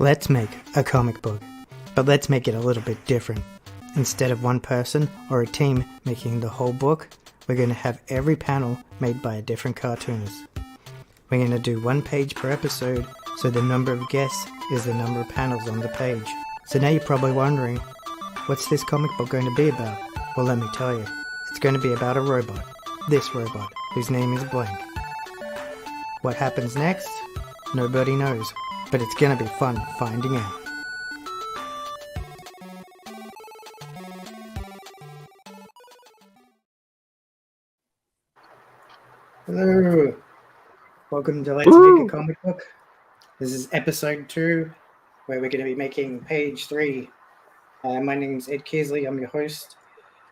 Let's make a comic book, but let's make it a little bit different. Instead of one person or a team making the whole book, we're going to have every panel made by a different cartoonist. We're going to do 1 page per episode, so the number of guests is the number of panels on the page. So now you're probably wondering, what's this comic book going to be about? Well, let me tell you, it's going to be about a robot. This robot, whose name is Blank. What happens next? Nobody knows, but it's going to be fun finding out. Hello, welcome to Let's Make a Comic Book. This is episode 2, where we're going to be making page 3. My name's Ed Kearsley, I'm your host,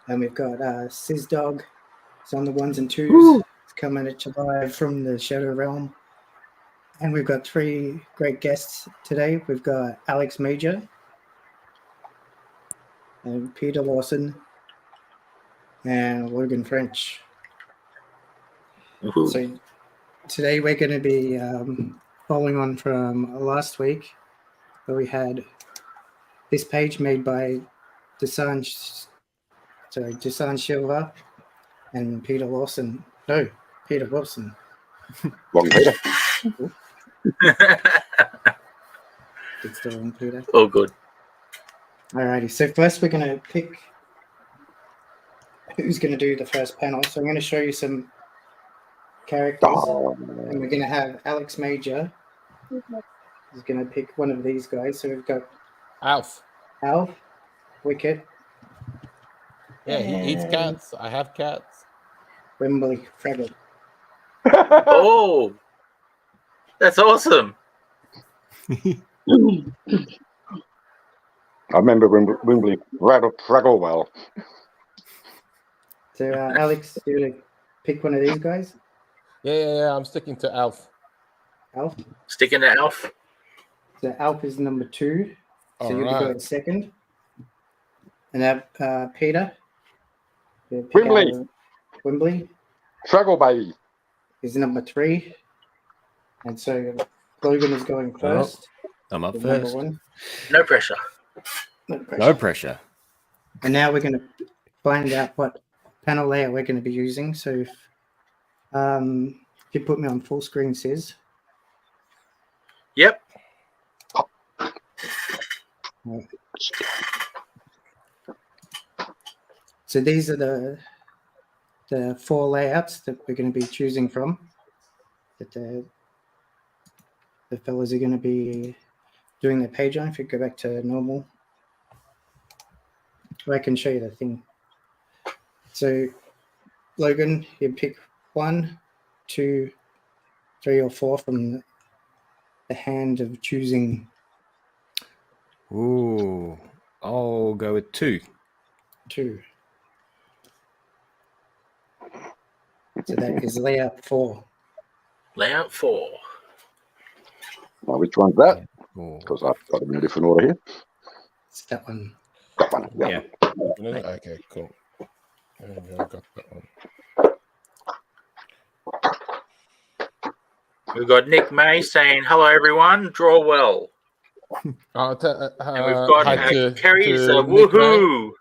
and we've got Sizzle on the 1s and 2s. It's coming at you live from the Shadow Realm. And we've got 3 great guests today. We've got Alex Major, and Peter Lawson, and Logan French. Ooh. So today we're going to be following on from last week, where we had this page made by Jason Silva and Peter Lawson. No, Peter Wilson. Wrong Peter. It's the wrong Peter. Oh, good. Alrighty, so first we're going to pick who's going to do the first panel. So I'm going to show you some characters, and we're going to have Alex Major. He's going to pick one of these guys. So we've got Alf, Wicket. Yeah, he eats cats. I have cats. Wembley, Fraggle. Oh, that's awesome. I remember Wembley Fraggle well. So Alex, you going to pick one of these guys? Yeah. I'm sticking to Alf. Alf. Sticking to Alf. So Alf is number 2. So you'll Alright. go at second. And that Peter. Wembley Fraggle baby. is number 3. And so Logan is going first. I'm up with number first. 1. No pressure. No pressure. And now we're going to find out what panel layout we're going to be using. So if you put me on full screen, Sis. Yep. So these are the 4 layouts that we're going to be choosing from. That the fellas are going to be doing their page on. If you go back to normal, I can show you the thing. So Logan, you pick 1, 2, 3, or 4 from the hand of choosing. Ooh, I'll go with 2. 2. So that is layout 4. Layout 4. Well, which one's that? Ooh. Because I've got them in a different order here. It's that one. That one. Yeah. Okay, cool. There we go, got that one. We've got Nick May saying, hello, everyone. Draw well. And And we've got Kerry's woohoo.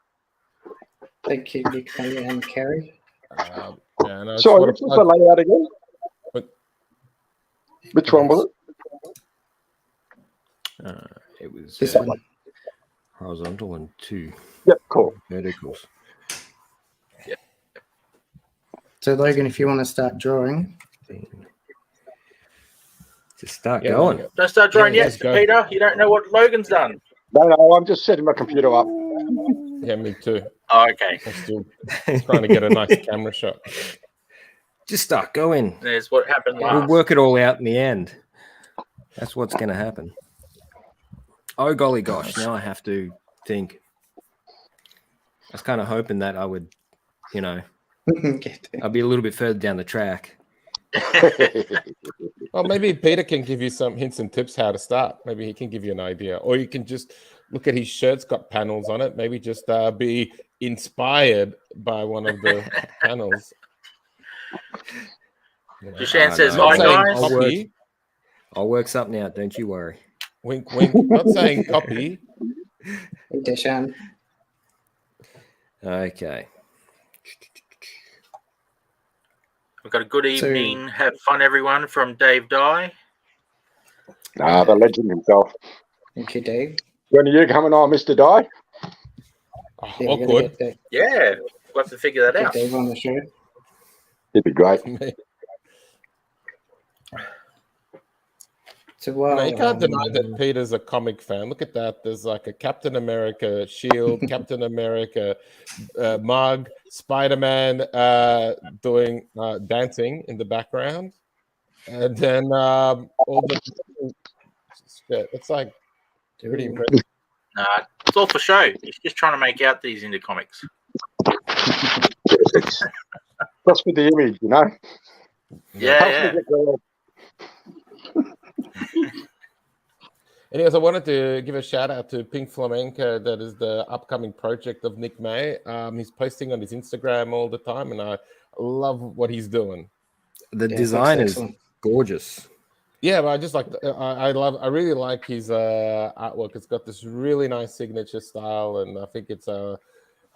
Thank you, Nick May and Kerry. Yeah, no, So, which was the layout again? But- Which one was it? It was This one. horizontal and 2 Yep, cool. verticals. So Logan, if you want to start drawing. Just start Yeah, going. yeah. Don't start drawing Yeah, yet, let's go. Peter. You don't know what Logan's done. No, I'm just setting my computer up. Yeah, me too. Oh, okay. I'm still trying to get a nice camera shot. Just start going. There's what happened We'll last. work it all out in the end. That's what's going to happen. Oh, golly gosh. Now I have to think. I was kind of hoping that I would, I'll be a little bit further down the track. Well, maybe Peter can give you some hints and tips how to start. Maybe he can give you an idea. Or you can just look at his shirt's got panels on it. Maybe just be inspired by one of the panels. Dushan says, no. hi, Not saying guys. I'll copy. I'll work something out. Don't you worry. Wink, wink. Not saying copy. Edition. Okay. We've got a good So- evening. Have fun, everyone, from Dave Dye. The legend himself. Thank you, Dave. When are you coming on, Mr. Dye? Oh, Yeah, we're gonna awkward. Yeah, we'll have to figure that get out. Dave on the show. It'd be great. So No, you can't deny that Peter's a comic fan. Look at that. There's like a Captain America shield, Captain America mug, Spider-Man doing dancing in the background, and then all the shit. It's like pretty impressive. Nah, it's all for show. He's just trying to make out that he's into comics. Just for the image, you know. Yeah. Anyways, I wanted to give a shout out to Pink Flamenco. That is the upcoming project of Nick May. He's posting on his Instagram all the time, and I love what he's doing. The Yeah, design looks is excellent. gorgeous. Yeah, but I just like I really like his artwork. It's got this really nice signature style, and I think it's I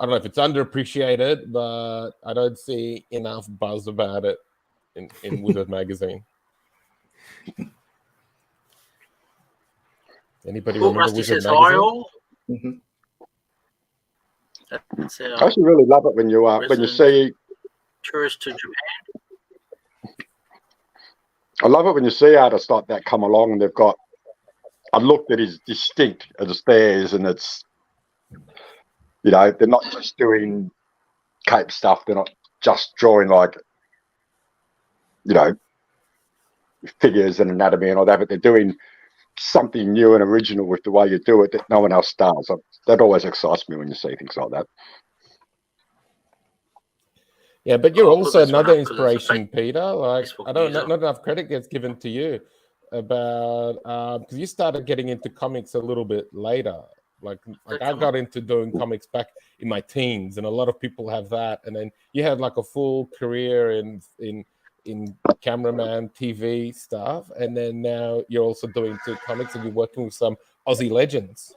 don't know if it's underappreciated, but I don't see enough buzz about it in Wizard magazine. Anybody Cool, remember Rusty Wizard says hi magazine? all. Mhm. That's I our actually really love it when you see. tourist to Japan. I love it when you see artists like that come along and they've got a look that is distinct as theirs, and it's, you know, they're not just doing cape stuff. They're not just drawing like, you know, figures and anatomy and all that, but they're doing something new and original with the way you do it that no one else does. That always excites me when you see things like that. Yeah, but you're I'll put also this one another up 'cause it's a inspiration, Peter. Like Facebook I don't user. not enough credit gets given to you about because you started getting into comics a little bit later. Like I got into doing comics back in my teens, and a lot of people have that. And then you had like a full career in cameraman, TV stuff, and then now you're also doing two comics, and you're working with some Aussie legends.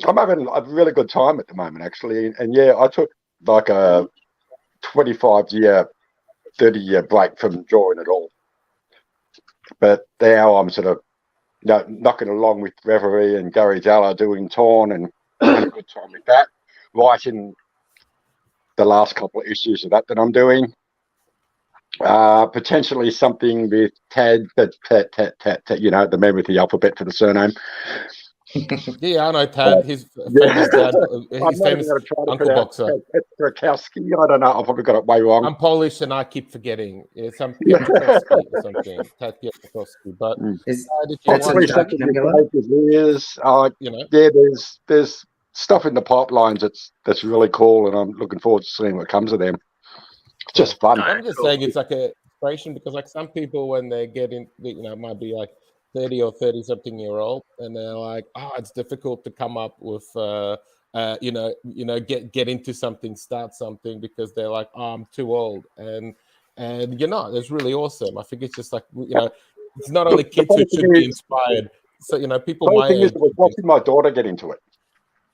I'm having a really good time at the moment, actually. And yeah, I took like a 25-year, 30-year break from drawing at all. But now I'm sort of, you know, knocking along with Reverie and Gary Dalla doing Torn, and having a good time with that. Writing the last couple of issues of that I'm doing. Potentially something with Tad, you know, the man with the alphabet for the surname. Yeah, I know Tad. His famous dad, his famous uncle boxer. Petrakowski. I don't know. I've probably got it way wrong. I'm Polish and I keep forgetting. It's some Piotrkowski or something. Tad Piotrkowski. But Is did you that's want a Jack Miller? you know? Yeah, there's stuff in the pipelines that's really cool, and I'm looking forward to seeing what comes of them. It's just fun. I'm just saying it's like a inspiration because like some people when they get in, you know, it might be like 30 or 30 something year old, and they're like, oh, it's difficult to come up with you know, get into something, start something because they're like, oh, I'm too old, and you're not. It's really awesome. I think it's just like, you know, it's not only kids who should be inspired. So, you know, people The my thing is, age. I was watching my daughter get into it.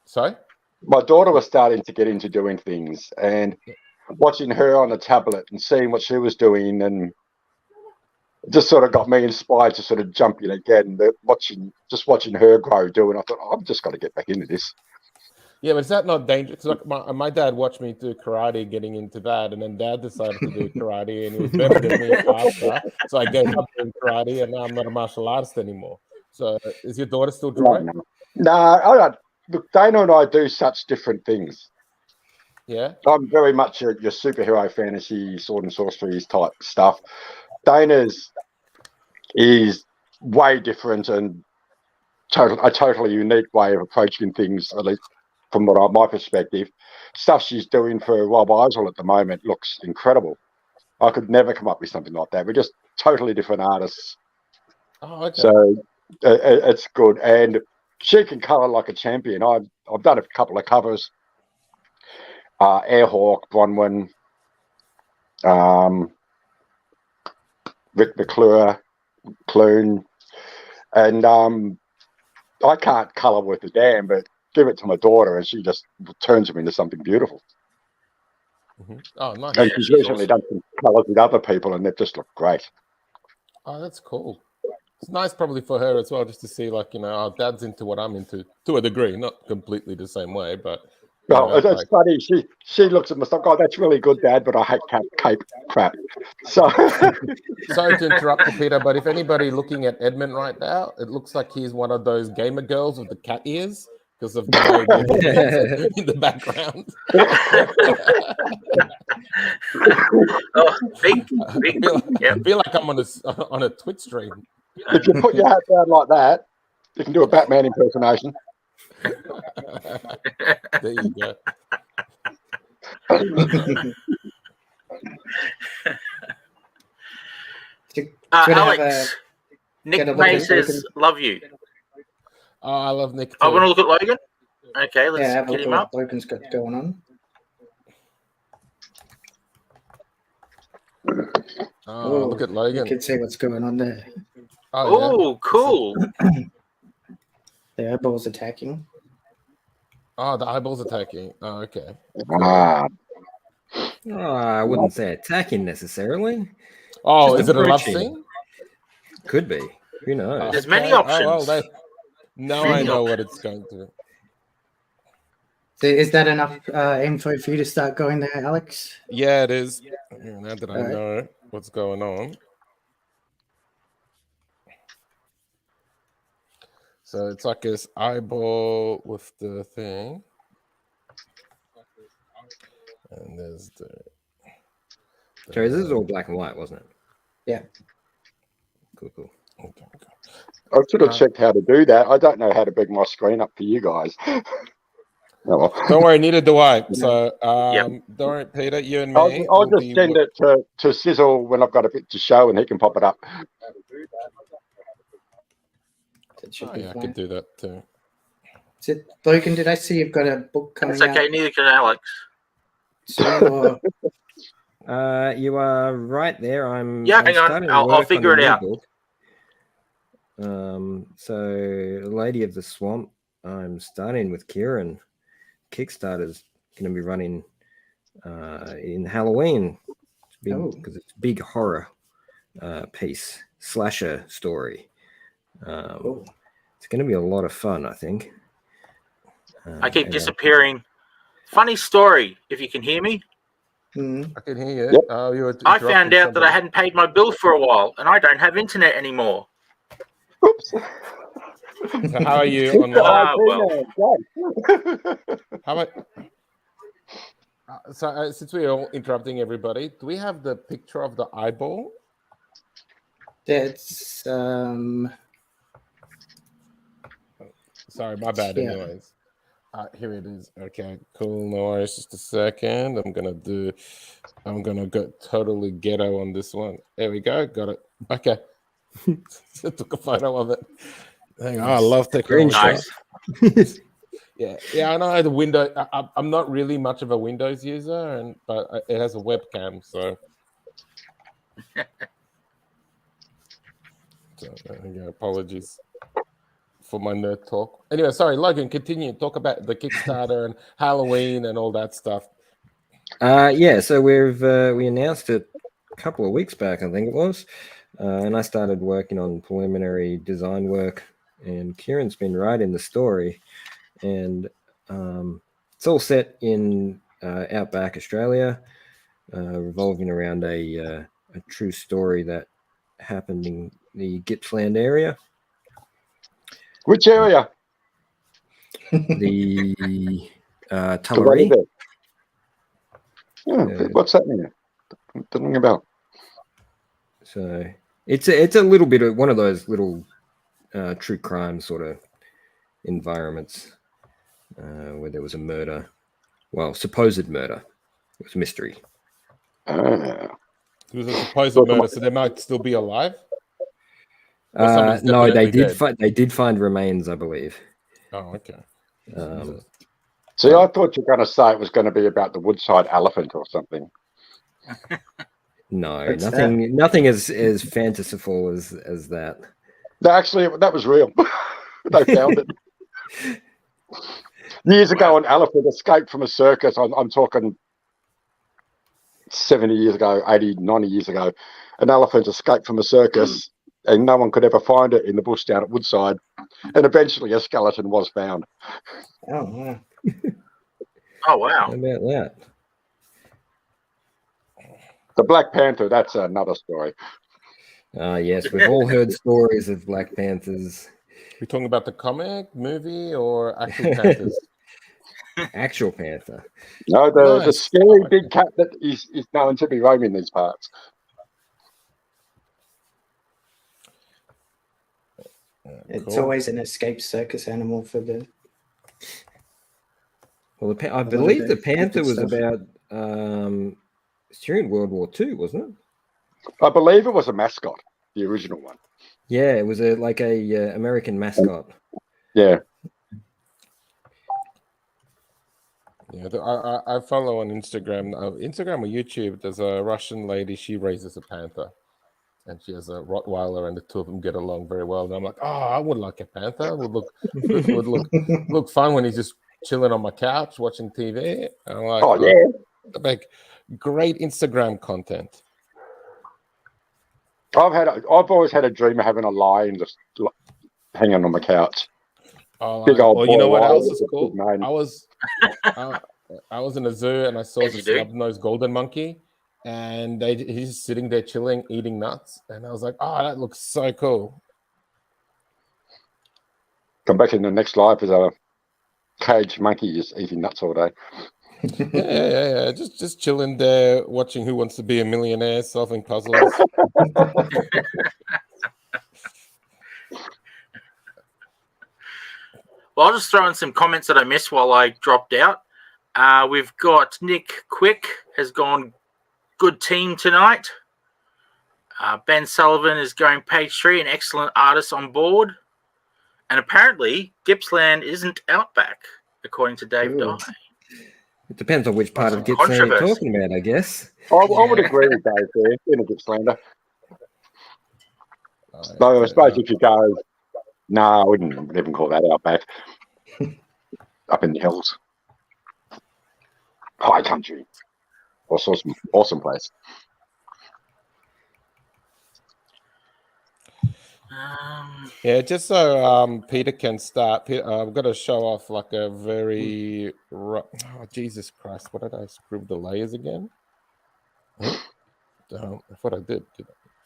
Sorry? My daughter was starting to get into doing things, and watching her on a tablet and seeing what she was doing, and it just sort of got me inspired to sort of jump in again. Watching her grow, doing, I thought, oh, I've just got to get back into this. Yeah, but is that not dangerous? Like my dad watched me do karate, getting into that, and then Dad decided to do karate, and he was better than me faster. So I gave up doing karate, and now I'm not a martial artist anymore. So is your daughter still drawing? No, I don't. Look, Dana and I do such different things. Yeah. I'm very much your superhero fantasy, sword and sorcery type stuff. Dana's is way different and a totally unique way of approaching things, at least from my perspective. Stuff she's doing for Rob Eisel at the moment looks incredible. I could never come up with something like that. We're just totally different artists. Oh, okay. So it's good. And she can colour like a champion. I've done a couple of covers. Airhawk, Bronwyn, Rick McClure, Clune, And I can't colour with a damn, but give it to my daughter, and she just turns them into something beautiful. Oh, nice. And she's recently done some colours with other people, and they've just looked great. Oh, that's cool. It's nice probably for her as well, just to see, like, our dad's into what I'm into to a degree, not completely the same way, but. Well, it's funny. She looks at me stuff. Oh, that's really good, Dad, but I hate cape crap. So sorry to interrupt you, Peter, but if anybody looking at Edmund right now, it looks like he's one of those gamer girls with the cat ears because of the in the background. I feel like I'm on a Twitch stream. If you put your hat down like that, you can do a Batman impersonation. There you go. Alex, Nick May says, "Love you." Oh, I love Nick too. I want to look at Logan. Okay, let's get him up. Logan's got going on. Oh, look at Logan. You can see what's going on there. Oh, cool. The eyeballs attacking. Oh, the eyeballs attacking. Oh, okay. I wouldn't say attacking necessarily. Oh, Just is it a love approaching. scene? Could be. Who knows? There's many options. Now I know what it's going to. So is that enough info for you to start going there, Alex? Yeah, it is. Now that I know what's going on. So it's like this eyeball with the thing. And there's the Sorry, this is all black and white, wasn't it? Yeah. Cool. Okay. I should have checked how to do that. I don't know how to bring my screen up for you guys. Oh, well. Don't worry, neither do I. So, don't worry, Peter, you and me. I'll just send it to Sizzle when I've got a bit to show, and he can pop it up. Oh, yeah, I could do that too. Is it, Logan, did I see you've got a book coming It's okay, out neither can Alex. soon? Or You are right there. I'm Yeah, I'm hang on. starting to I'll work figure on a it new out. book. So Lady of the Swamp, I'm starting with Kieran. Kickstarter's going to be running in Halloween because it's a big horror piece, slasher story. It's going to be a lot of fun, I think. I keep disappearing. Funny story, if you can hear me. I can hear you. Yep. Oh, you were I found out that I hadn't paid my bill for a while, and I don't have internet anymore. Oops. So how are you online? How about? Since we're all interrupting everybody, do we have the picture of the eyeball? that's Sorry, my bad. Yeah. Anyways, here it is. Okay, cool. No worries. Just a second. I'm gonna go totally ghetto on this one. There we go. Got it. Okay. So took a photo of it. Hang on. I love technology. Nice. Yeah. I know the window. I'm not really much of a Windows user, but it has a webcam, so. So there we go. Apologies for my nerd talk. Anyway, sorry, Logan, continue. Talk about the Kickstarter and Halloween and all that stuff. So we announced it a couple of weeks back, I think it was, and I started working on preliminary design work, and Kieran's been writing the story, and it's all set in outback Australia, revolving around a true story that happened in the Gippsland area. Which area? The Tullaree. What's that mean? Doesn't ring a bell. So it's a little bit of one of those little true crime sort of environments where there was a murder, well, supposed murder. It was a mystery. It was a supposed murder, so they might still be alive. No, they did find remains, I believe. Oh, okay. See, I thought you were going to say it was going to be about the Woodside elephant or something. No, What's nothing as fanciful as that. No, actually, that was real. They found it. Years ago, an elephant escaped from a circus. I'm talking 70 years ago, 80, 90 years ago. An elephant escaped from a circus and no one could ever find it in the bush down at Woodside. And eventually a skeleton was found. Oh, wow. Oh wow. How about that? The Black Panther, that's another story. Yes, we've all heard stories of Black Panthers. We talking about the comic, movie, or actual Panthers? Actual Panther. No, the Nice. scary big cat that is known to be roaming these parts. It's Cool. always an escaped circus animal for the. Well, I lot of believe the the Panther was stuff. about during World War II, wasn't it? I believe it was a mascot, the original one. Yeah, it was like a American mascot. Yeah. Yeah, I follow on Instagram. Instagram or YouTube, there's a Russian lady. She raises a panther, and she has a Rottweiler, and the two of them get along very well. And I'm like, oh, I would like a panther. It would look fun when he's just chilling on my couch watching TV. And I'm like, Oh, yeah. like great Instagram content. I've always had a dream of having a lion just hanging on my couch. Oh, Big old you know boy what lion else with is a cool? big mane. I was in a zoo and I saw As you this do. snub-nosed golden monkey, and he's sitting there chilling, eating nuts, and I was like, "Oh, that looks so cool." Come back in the next life as a caged monkey just eating nuts all day. Yeah. Just chilling there, watching Who Wants to Be a Millionaire, solving puzzles. Well, I'll just throw in some comments that I missed while I dropped out. We've got Nick Quick has gone good team tonight. Ben Sullivan is going page 3, an excellent artist on board. And apparently, Gippsland isn't outback, according to Dave Ooh. Dye. It depends on which part of Some Gippsland you're controversy. talking about, I guess. I would agree with Dave there. In a Gippslander. No, I suppose if you go, no, I wouldn't even call that outback. Up in the hills. High country. Awesome place. Yeah, just so Peter can start. I've got to show off like a very. Oh, Jesus Christ! What did I screw the layers again? I thought I did.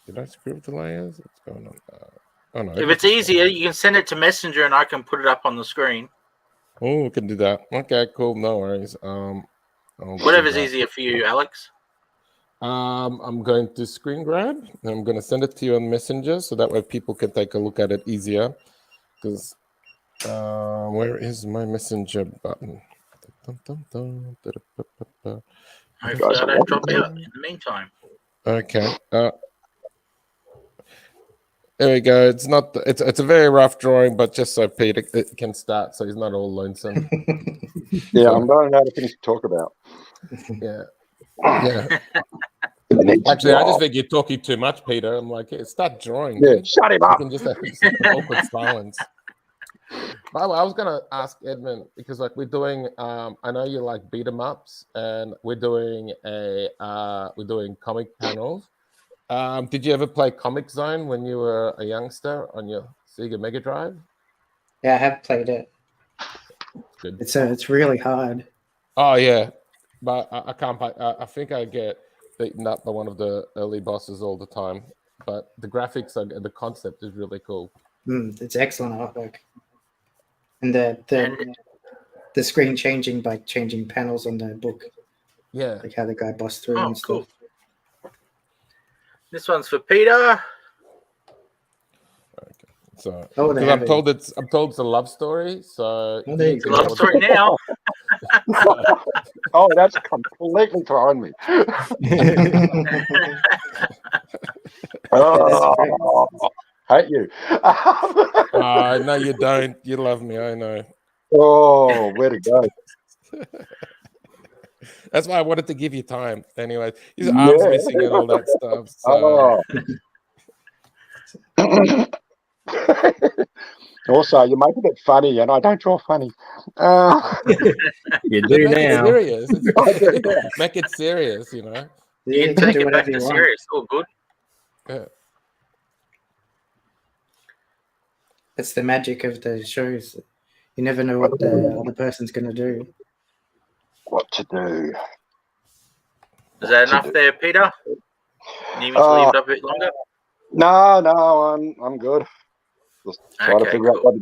Did I screw the layers? What's going on? Oh no! If it's easier, you can send it to Messenger and I can put it up on the screen. Oh, we can do that. Okay, cool. No worries. I'll do Whatever's that. easier for you, Alex. I'm going to screen grab. And I'm going to send it to you on Messenger so that way people can take a look at it easier. Because where is my Messenger button? Hopefully I don't drop out in the meantime. Okay. There we go. It's not. It's a very rough drawing, but just so Peter can start, so he's not all lonesome. Yeah, I'm running out of things to talk about. Yeah. Actually, I just think you're talking too much, Peter. I'm like, hey, start drawing. Yeah, Dude. shut him You up. can just have awkward silence. By the way, I was gonna ask Edmund because, like, we're doing. I know you like beat 'em ups, and we're doing comic panels. Did you ever play Comic Zone when you were a youngster on your Sega Mega Drive? Yeah, I have played it. Good. It's really hard. Oh yeah, but I can't play. I think I get beaten up by one of the early bosses all the time. But the graphics and the concept is really cool. It's excellent artwork, and the screen changing by changing panels on the book, Yeah. like how the guy busts through Oh, and stuff. cool. This one's for Peter. So Oh, they because have I'm told it's a love story. So Oh, there you It's a go. love story now. Oh, that's completely throwing me. Oh, hate you. no, you don't. You love me. I know. Oh, where to go? That's why I wanted to give you time. Anyway, his arms missing and all that stuff. So. Oh. Also, you make it funny, and I don't draw funny. You do Make it now. serious. I do, yeah. Make it serious, you know. You Yeah, can take do it back whatever to you want. serious. All good. Yeah. That's the magic of the shows. You never know what the other person's going to do. What to do? Is that enough there, Peter? Need me to leave it up a bit longer? No, I'm good. Just trying to Okay, figure out cool. what to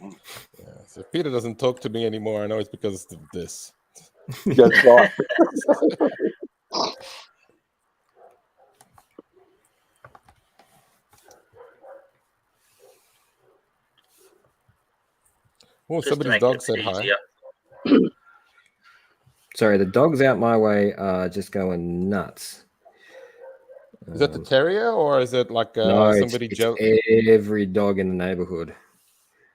do. Yeah. So if Peter doesn't talk to me anymore, I know it's because of this. That's right. Oh, Just to somebody's make dog it said hi. easier. Sorry, the dogs out my way are just going nuts. Is that the terrier or is it like No, somebody it's every dog in the neighborhood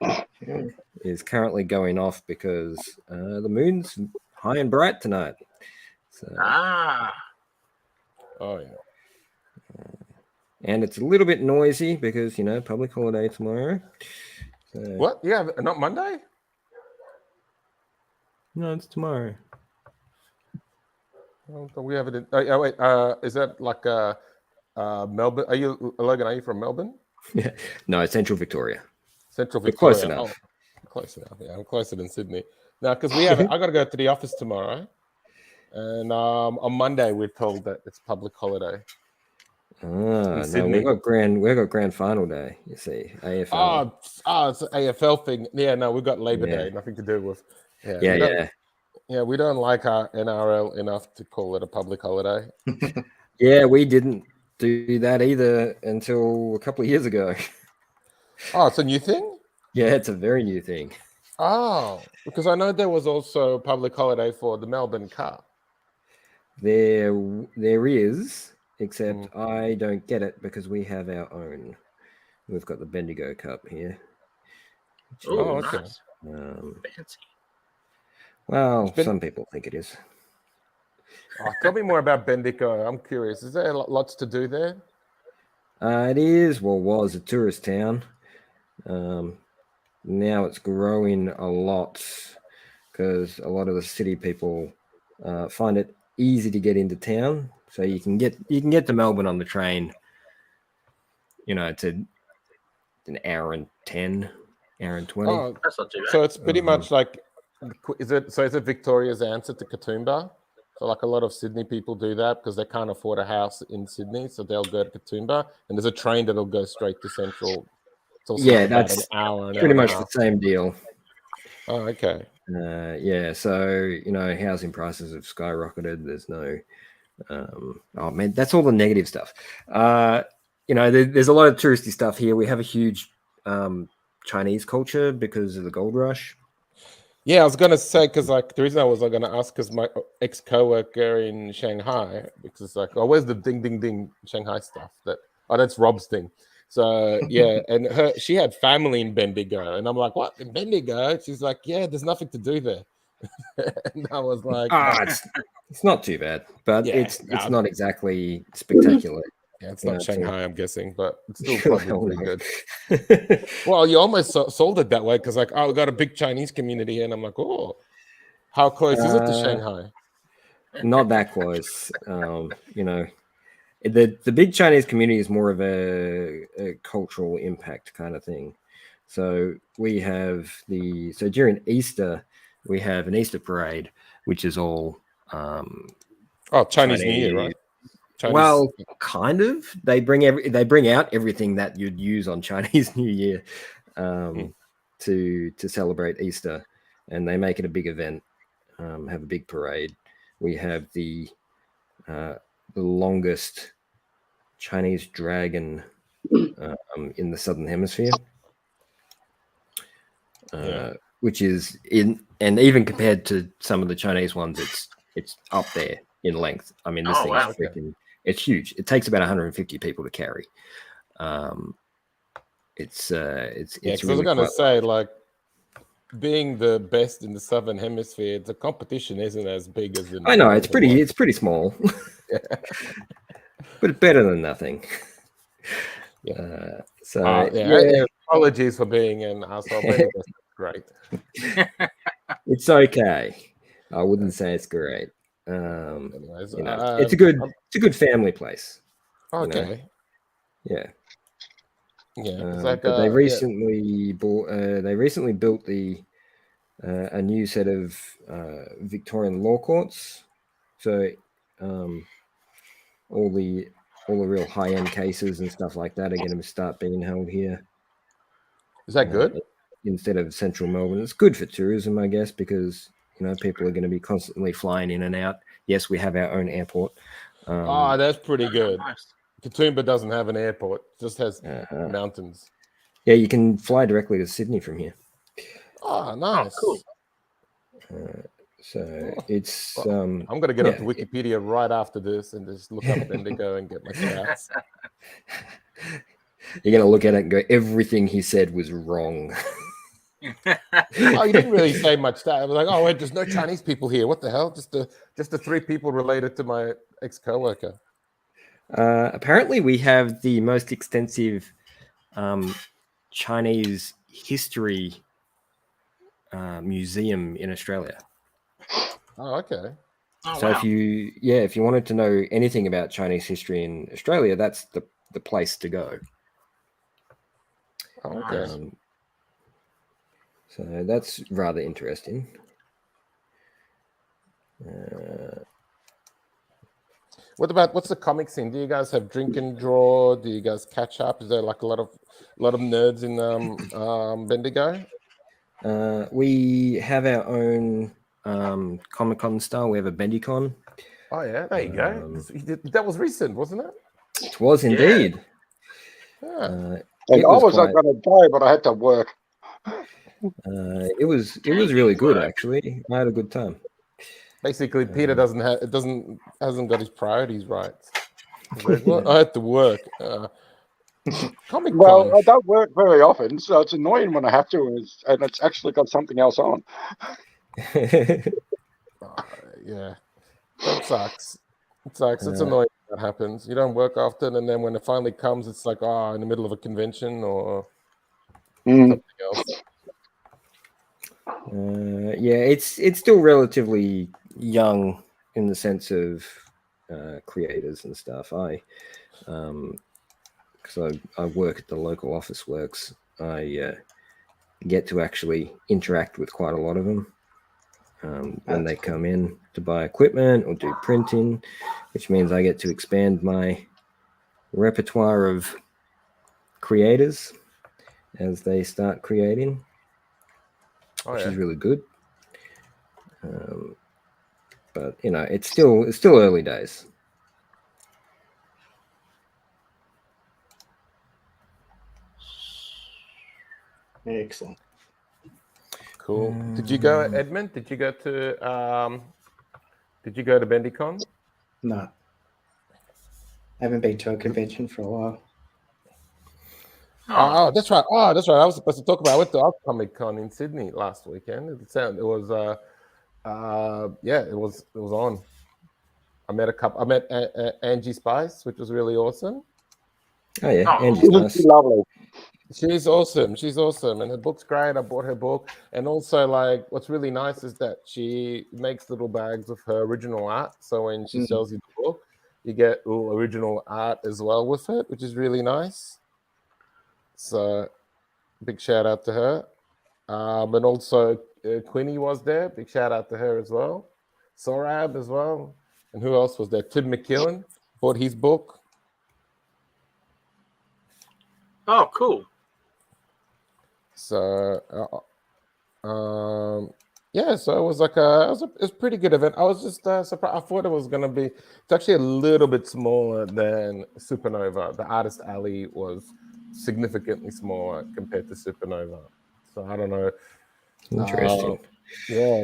Yeah. is currently going off because the moon's high and bright tonight. So, Oh yeah. and it's a little bit noisy because, you know, public holiday tomorrow. So, What? Yeah, not Monday? No, it's tomorrow. Oh, we have it in, wait, is that like Melbourne? Logan, are you from Melbourne? No, Central Victoria. Central We're Victoria. close enough. Oh, close enough. Yeah, I'm closer than Sydney. Now, because I got to go to the office tomorrow, and on Monday we're told that it's public holiday. No, Sydney. we've got grand final day. You see, AFL. It's an AFL thing. Yeah, no, we've got Labor Day. Nothing to do with. Yeah, we don't like our NRL enough to call it a public holiday. Yeah, we didn't do that either until a couple of years ago. Oh, it's a new thing? Yeah, it's a very new thing. Oh, because I know there was also a public holiday for the Melbourne Cup. There is, except I don't get it because we have our own. We've got the Bendigo Cup here. Oh, okay. nice. Fancy. Well, some people think it is. Oh, tell me more about Bendigo. I'm curious. Is there lots to do there? It is, was a tourist town. Now it's growing a lot because a lot of the city people find it easy to get into town. So you can get to Melbourne on the train. You know, it's an hour and 10, hour and 20. Oh, That's not too bad. so it's pretty much like, is it Victoria's answer to Katoomba? So like a lot of Sydney people do that because they can't afford a house in Sydney, so they'll go to Katoomba, and there's a train that'll go straight to Central. It's also about that's an hour. pretty much the same deal. Oh, okay. So you know, housing prices have skyrocketed. There's no, oh man, that's all the negative stuff. You know, there's a lot of touristy stuff here. We have a huge Chinese culture because of the gold rush. Yeah, I was gonna say because like the reason I was gonna ask because my ex coworker in Shanghai, because it's like, oh, where's the ding ding ding Shanghai stuff? That's Rob's thing. So yeah, and she had family in Bendigo, and I'm like, what, in Bendigo? She's like, yeah, there's nothing to do there. And I was like, it's not too bad, but Yeah, it's not exactly spectacular. yeah, it's not Shanghai, I'm guessing, but it's still probably pretty No. good. Well, you almost sold it that way because like, oh, we got a big Chinese community here, and I'm like, oh, how close is it to Shanghai? Not that close. You know, the big Chinese community is more of a cultural impact kind of thing. So we have during Easter we have an Easter parade, which is all Chinese New Year, right? Well, kind of. They bring out everything that you'd use on Chinese New Year to celebrate Easter, and they make it a big event. Have a big parade. We have the longest Chinese dragon in the Southern Hemisphere, which is and even compared to some of the Chinese ones, it's up there in length. I mean, this thing is freaking. It's huge. It takes about 150 people to carry. It's really I was going to say, like, being the best in the Southern Hemisphere, the competition isn't as big as in. I know it's pretty small, but better than nothing. Apologies for being an asshole. But that's great. It's okay. I wouldn't say it's great. Anyways, it's a good family place. Okay. Yeah. Yeah. But they recently built a new set of Victorian law courts. So all the real high-end cases and stuff like that are going to start being held here. Is that good? Instead of central Melbourne. It's good for tourism, I guess, because people are going to be constantly flying in and out. Yes, we have our own airport. That's pretty good. Katoomba doesn't have an airport; just has mountains. Yeah, you can fly directly to Sydney from here. Oh, nice. Cool. It's. I'm going to get up to Wikipedia right after this and just look up Bendigo and get my stats. You're going to look at it and go, everything he said was wrong. He didn't really say much. I was like, oh wait, there's no Chinese people here. What the hell? Just the 3 people related to my ex-coworker. Apparently, we have the most extensive Chinese history museum in Australia. Oh, okay. So if you wanted to know anything about Chinese history in Australia, that's the place to go. Oh, okay. So that's rather interesting. What's the comic scene? Do you guys have drink and draw? Do you guys catch up? Is there like a lot of nerds in Bendigo? We have our own Comic-Con style. We have a Bendicon. Oh yeah, there you go. That was recent, wasn't it? It was indeed. Yeah. I was going to go, but I had to work. It was really good, actually. I had a good time. Basically, Peter hasn't got his priorities right. Like, well, I had to work. Comic-Con. Well, I don't work very often, so it's annoying when I have to, and it's actually got something else on. Yeah, that sucks. It sucks. It's annoying when that happens. You don't work often, and then when it finally comes, it's like, in the middle of a convention or something else. It's still relatively young in the sense of creators and stuff. Because I work at the local office works, I get to actually interact with quite a lot of them when they come in to buy equipment or do printing, which means I get to expand my repertoire of creators as they start creating, which is really good. But it's still early days. Excellent. Cool. Did you go, Edmund? Did you go to Bendicon? No. I haven't been to a convention for a while. Oh, that's right. I was supposed to talk about. I went to Comic-Con in Sydney last weekend. It was on. I met Angie Spice, which was really awesome. Oh yeah, Angie's nice. Lovely. She's awesome, and her book's great. I bought her book, and also like what's really nice is that she makes little bags of her original art. So when she sells you the book, you get little original art as well with it, which is really nice. So big shout out to her, and also Quinny was there. Big shout out to her as well. Sorab as well, and who else was there? Tim McKillen bought his book. Oh, cool. So, so it was like it was a pretty good event. I was just surprised. I thought it was going to be. It's actually a little bit smaller than Supernova. The Artist Alley was significantly smaller compared to Supernova. So I don't know. Interesting.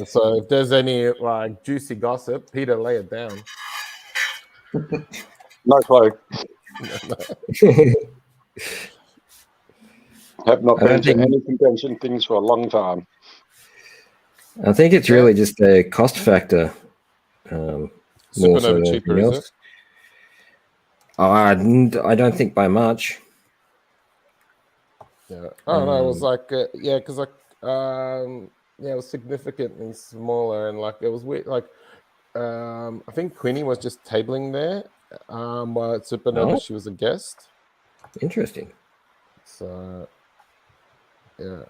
So if there's any like juicy gossip, Peter, lay it down. No clue. Have not been to any convention things for a long time. I think it's really just a cost factor. Supernova cheaper, is it? I don't think by much. Yeah. Oh no, it was like because like it was significantly smaller and like it was weird. Like I think Queenie was just tabling there while at Supernova she was a guest. Interesting. So yeah.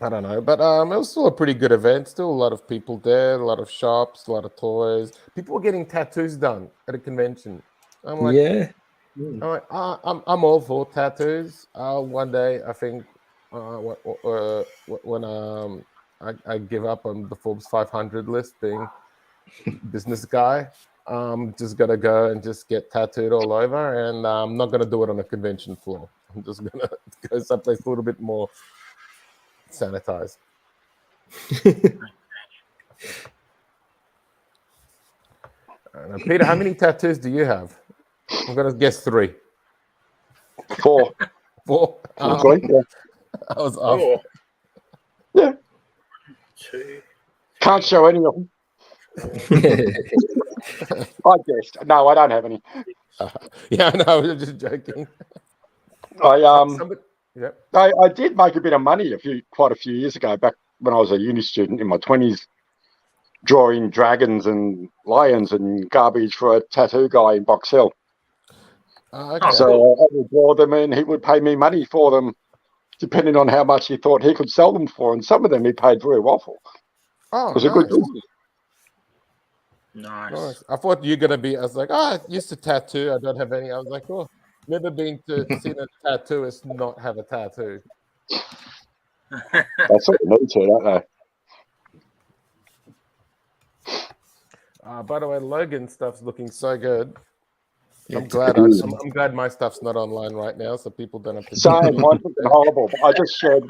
I don't know, but it was still a pretty good event. Still a lot of people there, a lot of shops, a lot of toys. People were getting tattoos done at a convention. I'm like, I'm all for tattoos. One day, I think when I give up on the Forbes 500 list, being business guy, just gonna go and just get tattooed all over, and I'm not gonna do it on a convention floor. I'm just gonna go someplace a little bit more sanitized. Now, Peter, how many tattoos do you have? I'm gonna guess 3. 4. 4. Yeah. I was off. 4. Yeah. 2. Can't show any of them. I guessed. No, I don't have any. Yeah, no, I'm just joking. I did make a bit of money quite a few years ago, back when I was a uni student in my 20s, drawing dragons and lions and garbage for a tattoo guy in Box Hill. Okay. So I would draw them and he would pay me money for them, depending on how much he thought he could sell them for. And some of them he paid very well for. Oh, it was a good business. Nice. I thought you were gonna be. I was like, I used to tattoo. I don't have any. I was like, oh, never been to see a tattooist not have a tattoo. They sort of need to, don't they? By the way, Logan stuff's looking so good. I'm glad my stuff's not online right now, so people don't have to. Shane, mine's looking horrible. But I just shared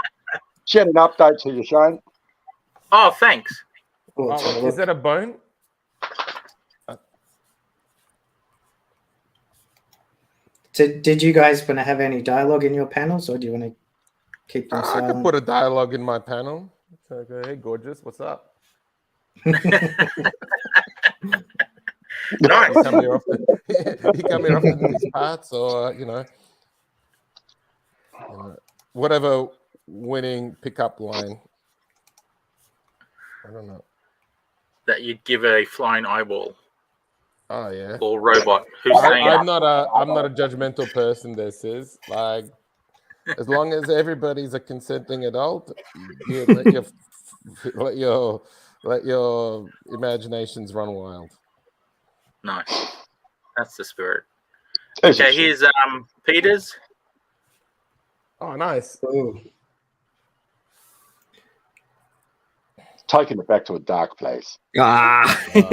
an update to you, Shane. Oh, thanks. Is that a bone? Did you guys want to have any dialogue in your panels, or do you want to keep them silent? I could put a dialogue in my panel. So, hey, gorgeous, what's up? Nice. You come here often in these parts, or whatever winning pickup line. I don't know. That you'd give a flying eyeball. Oh yeah. Or robot. Who's saying I'm not a judgmental person. This is like, as long as everybody's a consenting adult, you let your imaginations run wild. Nice. That's the spirit. Okay, here's Peter's. Oh, nice. Ooh. Taking it back to a dark place. Nice. Nice.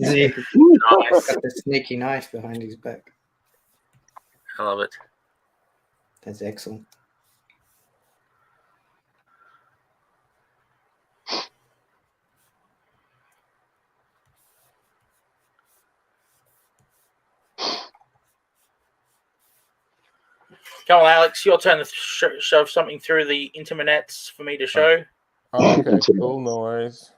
Got the sneaky knife behind his back. I love it. That's excellent. Come on, Alex. Your turn to shove something through the internets for me to show. Oh, okay, cool, noise.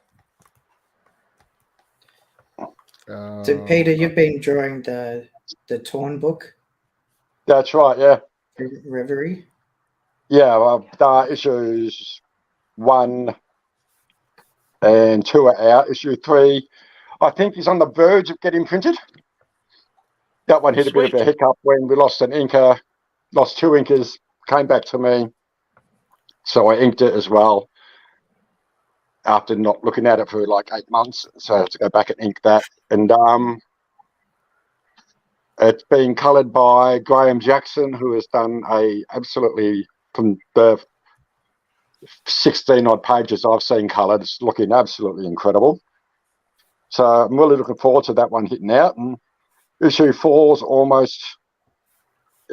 So, Peter, you've been drawing the Torn book. That's right, yeah. Reverie. Yeah, well, issues 1 and 2 are out. Issue 3, I think, is on the verge of getting printed. That one hit a bit of a hiccup when we lost an inker, lost 2 inkers, came back to me. So I inked it as well after not looking at it for like 8 months. So I had to go back and ink that. And it's being coloured by Graham Jackson, who has done absolutely, from the 16 odd pages I've seen coloured, it's looking absolutely incredible. So I'm really looking forward to that one hitting out. And issue 4's almost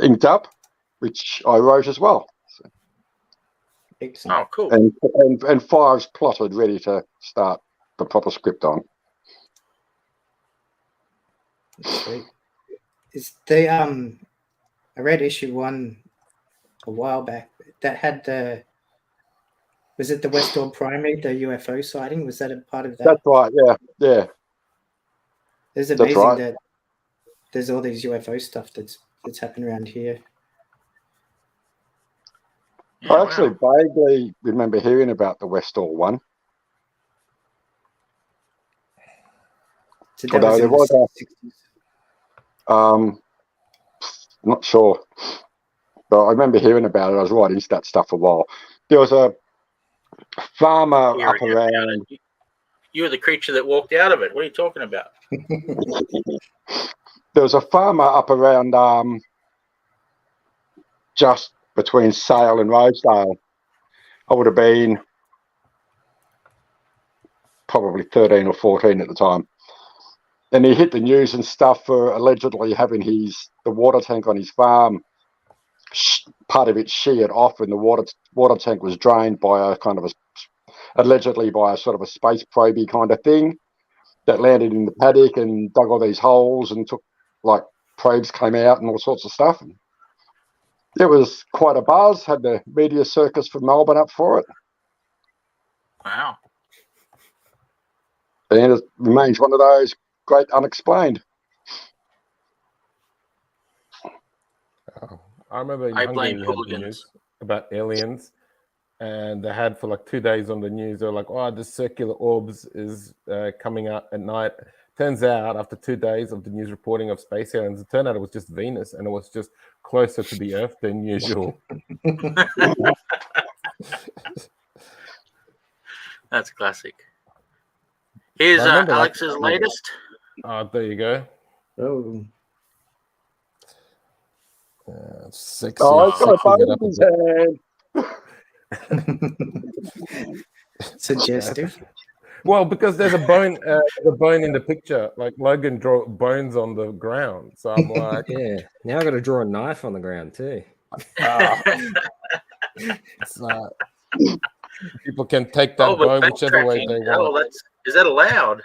inked up, which I wrote as well. So. Excellent. Oh, cool. And 5's plotted, ready to start the proper script on. Sweet. Is the I read issue 1 a while back that had was it the Westall Primate, the UFO sighting? Was that a part of that? That's right, yeah. It's amazing that there's all these UFO stuff that's happened around here. Yeah, I actually wow. vaguely remember hearing about the Westall one. So that was Although there in was the 60s. not sure, but I remember hearing about it. I was right into that stuff for a while. There was a farmer Hearing up about around. it. You were the creature that walked out of it. What are you talking about? There was a farmer up around just between Sale and Rosedale. I would have been probably 13 or 14 at the time. And he hit the news and stuff for allegedly having the water tank on his farm, part of it sheared off, and the water tank was drained by allegedly by a sort of a space probey kind of thing that landed in the paddock and dug all these holes and took, like, probes came out and all sorts of stuff. It was quite a buzz. Had the media circus from Melbourne up for it. Wow. And it remains one of those great unexplained. Oh, I remember in I Hungary blame we had the hooligans. news about aliens, and they had for like 2 days on the news. They were like, "Oh, this circular orbs is coming out at night." Turns out, after 2 days of the news reporting of space aliens, it turned out it was just Venus, and it was just closer to the Earth than usual. That's classic. Here's I remember, like, Alex's latest. There you go. Oh, Sexy. Oh, it's got a sexing it bone up in a his bit. hand. suggestive. Well, because there's a bone in the picture. Like Logan draw bones on the ground, so I'm like, Yeah. Now I got to draw a knife on the ground too. it's, people can take that but bone whichever way backtracking. they want. Is that allowed?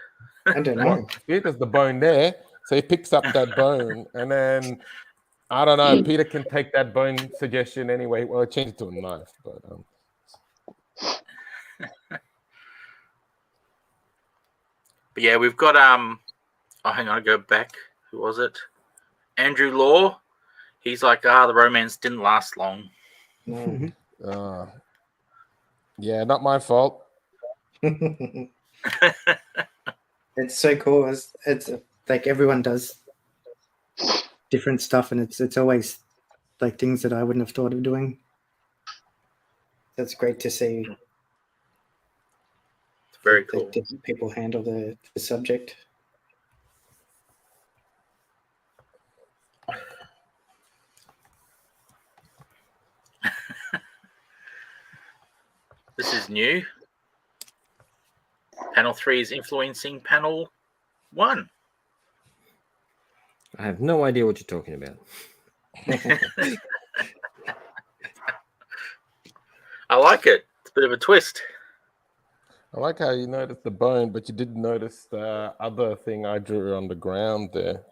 I don't know. See, there's the bone there, so he picks up that bone, and then I don't know. Peter can take that bone suggestion anyway. Well, change it to a knife, but. But yeah, we've got hang on, I go back. Who was it? Andrew Law. He's like, the romance didn't last long. No. Yeah, not my fault. It's so cool. It's like everyone does different stuff, and it's always like things that I wouldn't have thought of doing. That's great to see. It's very that cool. different people handle the subject. This is new. Panel 3 is influencing panel 1. I have no idea what you're talking about. I like it. It's a bit of a twist. I like how you noticed the bone, but you didn't notice the other thing I drew on the ground there.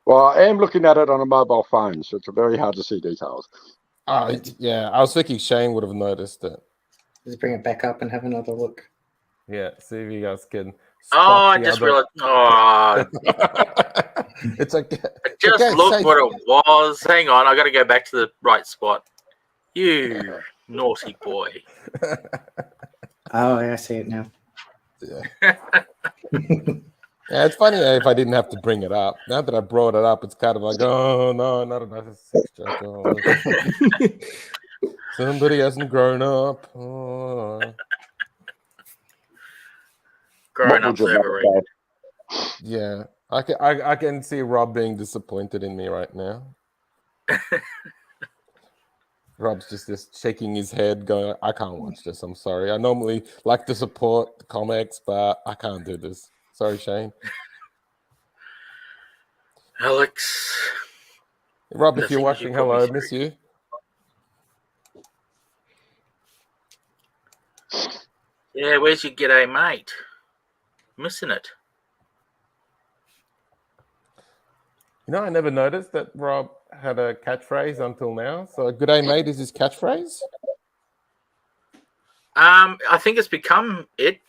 Well, I am looking at it on a mobile phone, so it's very hard to see details. Yeah, I was thinking Shane would have noticed it. Just bring it back up and have another look. Yeah, see if you guys can. I just realized. Oh, It's like I just looked what it was. Hang on, I got to go back to the right spot. You naughty boy. Oh, I see it now. Yeah. Yeah, it's funny if I didn't have to bring it up. Now that I brought it up, it's kind of like, oh no, not another sex joke. Oh. Somebody hasn't grown up. Oh. Growing up's overrated. Yeah, I can see Rob being disappointed in me right now. Rob's just shaking his head, going, I can't watch this. I'm sorry. I normally like to support the comics, but I can't do this. Sorry, Shane. Alex. Rob, if you're watching, hello, I miss you. Yeah, where's your g'day, mate? Missing it. You know, I never noticed that Rob had a catchphrase until now. So, "G'day, mate" is his catchphrase? I think it's become it.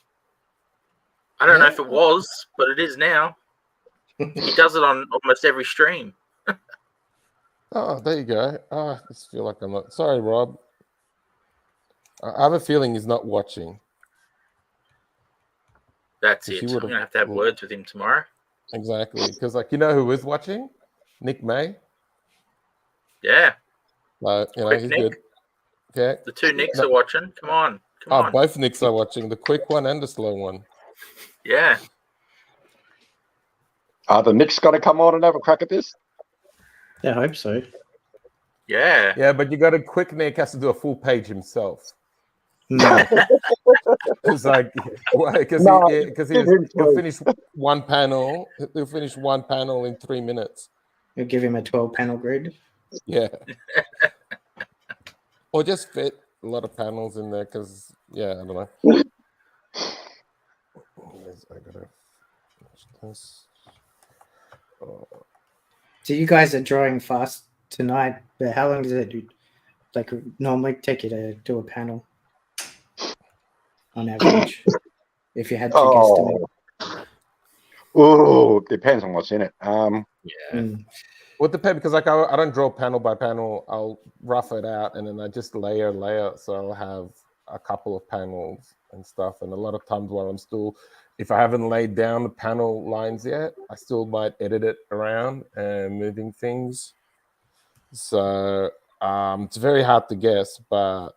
I don't know if it was, but it is now. He does it on almost every stream. Oh, there you go. Oh, I just feel like I'm not. Sorry, Rob. I have a feeling he's not watching. That's 'Cause it. you I'm would've- gonna have to have words with him tomorrow. Exactly. Because, like, you know who is watching? Nick May. Yeah, Like, Quick he's Nick. good. Okay. The two Nicks No. are watching. Come on. Both Nicks are watching, the quick one and the slow one. Yeah. Are the Knicks going to come on and have a crack at this? Yeah, I hope so. Yeah. Yeah, but you got a quick Nick has to do a full page himself. It's like, because he'll finish one panel. He'll finish one panel in 3 minutes. You'll give him a 12-panel grid. Yeah. Or just fit a lot of panels in there because, yeah, I don't know. I gotta finish this. Oh. So you guys are drawing fast tonight, but how long does it normally take you to do a panel on average? If you had to guesstimate. Oh, depends on what's in it. Yeah. Well, it depends because, like, I don't draw panel by panel. I'll rough it out and then I just layer. So I'll have a couple of panels and stuff. And a lot of times while I'm still, if I haven't laid down the panel lines yet, I still might edit it around and moving things. So it's very hard to guess, but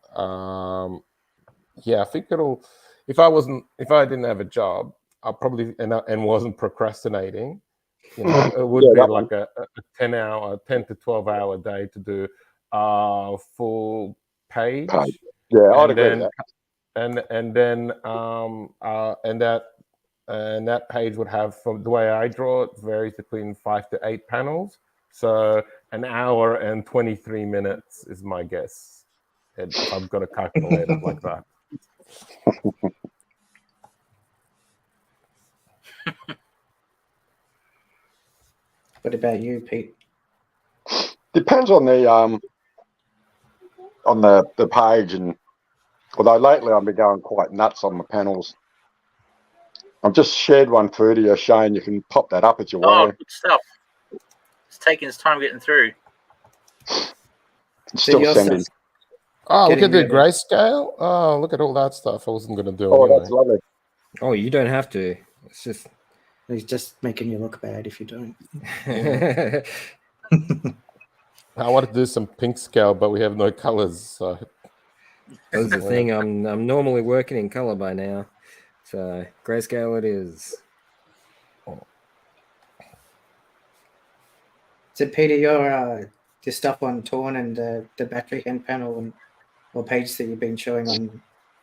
yeah, I think it'll. If I didn't have a job, I probably and wasn't procrastinating. It would be like a 10 to 12 hour day to do a full page. Yeah, I'd agree with that. And that page would have, from the way I draw it, varies between 5 to 8 panels. So an hour and 23 minutes is my guess. And if I've got to calculate it like that. What about you, Pete? Depends on the page, and although lately I've been going quite nuts on my panels. I've just shared one through to you, Shane. You can pop that up at your Oh, way. good stuff. It's taking its time getting through. Still sending. Oh, we can do grayscale. Oh, look at all that stuff. I wasn't going to do it. Oh, that's lovely. Oh, you don't have to. It's just. He's just making you look bad if you don't. Yeah. I wanted to do some pink scale, but we have no colors. So that's the thing. I'm normally working in color by now, so grayscale it is. So Peter, your stuff on Torn and the battery hand panel or page that you've been showing on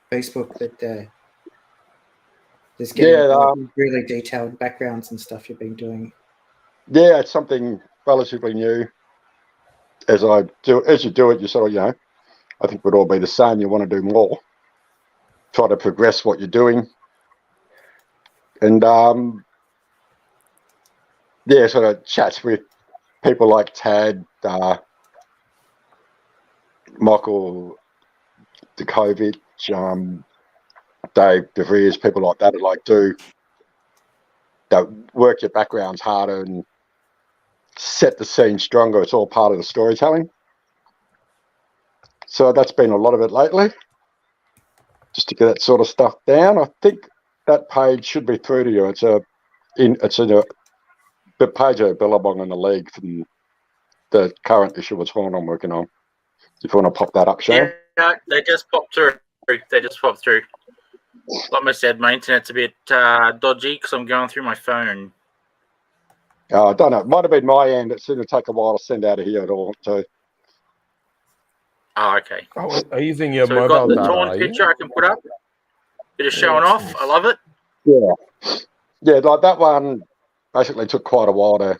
Facebook that there's getting really detailed backgrounds and stuff you've been doing. Yeah, it's something relatively new. As you do it, you sort of, I think we'd all be the same. You want to do more, try to progress what you're doing, and sort of chats with people like Tad, Michael Djokovic, Dave DeVries, people like that work your backgrounds harder and set the scene stronger. It's all part of the storytelling. So that's been a lot of it lately, just to get that sort of stuff down. I think that page should be through to you. It's the page of Billabong in the league from the current issue of Horn I'm working on. If you want to pop that up, Shane. Yeah, they just popped through. Like I said, my internet's a bit dodgy because I'm going through my phone. I don't know. It might have been my end. It's going to take a while to send out of here at all, too. Oh, okay. Oh, are you using your so mobile we've got the data? Torn picture I can put up. Bit of showing off. Nice. I love it. Yeah, like that one basically took quite a while to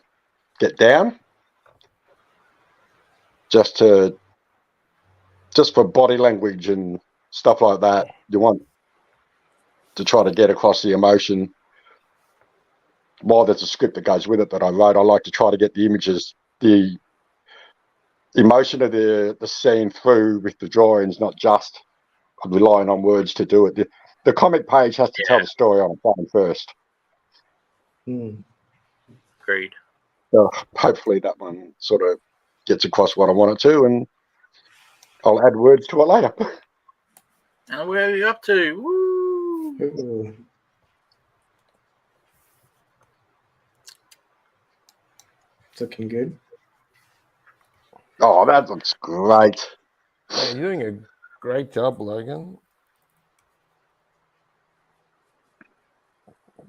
get down. Just for body language and stuff like that, you want to try to get across the emotion. While there's a script that goes with it that I wrote, I like to try to get the images, the emotion of the scene through with the drawings, not just relying on words to do it. The comic page has to tell the story on its own first. Agreed. So hopefully that one sort of gets across what I want it to, and I'll add words to it later. And where are you up to? Woo! Ooh. It's looking good. Oh, that looks great. Yeah, you're doing a great job, Logan.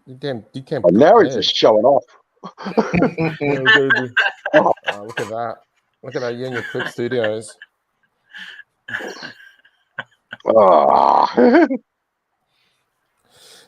You can And now he's just showing off. Look at that. Look at that, you and your Clip Studios. Oh.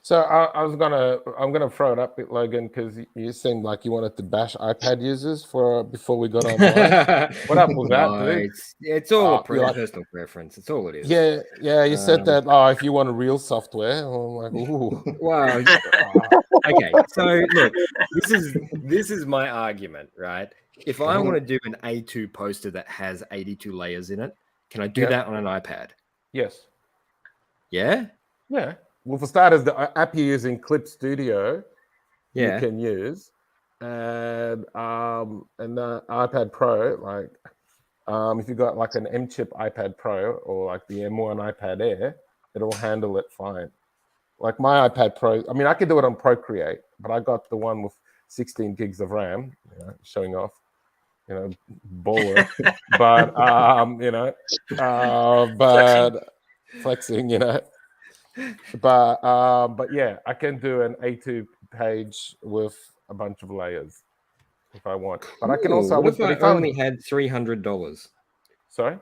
So I'm gonna throw it up with Logan because you seemed like you wanted to bash iPad users before we got online. What up with that, No, dude? it's all a you're like- personal preference. It's all it is. Yeah. You said that. If you want real software, I'm like, ooh. Well, okay. So look, this is my argument, right? If I want to do an A2 poster that has 82 layers in it, can I do that on an iPad? Yes. Yeah. Yeah. Well, for starters, the app you're using, Clip Studio, you Yeah. can use, and the iPad Pro, like, if you got like an M chip iPad Pro or like the M1 iPad Air, it'll handle it fine. Like my iPad Pro, I mean, I can do it on Procreate, but I got the one with 16 gigs of RAM, showing off, baller, but but flexing, but yeah, I can do an A2 page with a bunch of layers if I want. But I can also. What if I only had $300? Sorry.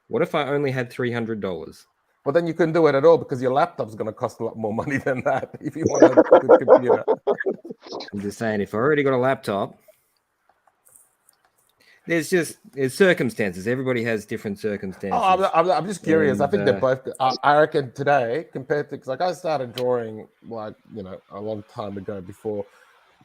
What if I only had $300? Well, then you couldn't do it at all because your laptop's going to cost a lot more money than that if you want a good computer. I'm just saying, if I already got a laptop, there's circumstances. Everybody has different circumstances. I'm just curious. And, I think they're both. I reckon today, compared to, because like I started drawing like a long time ago before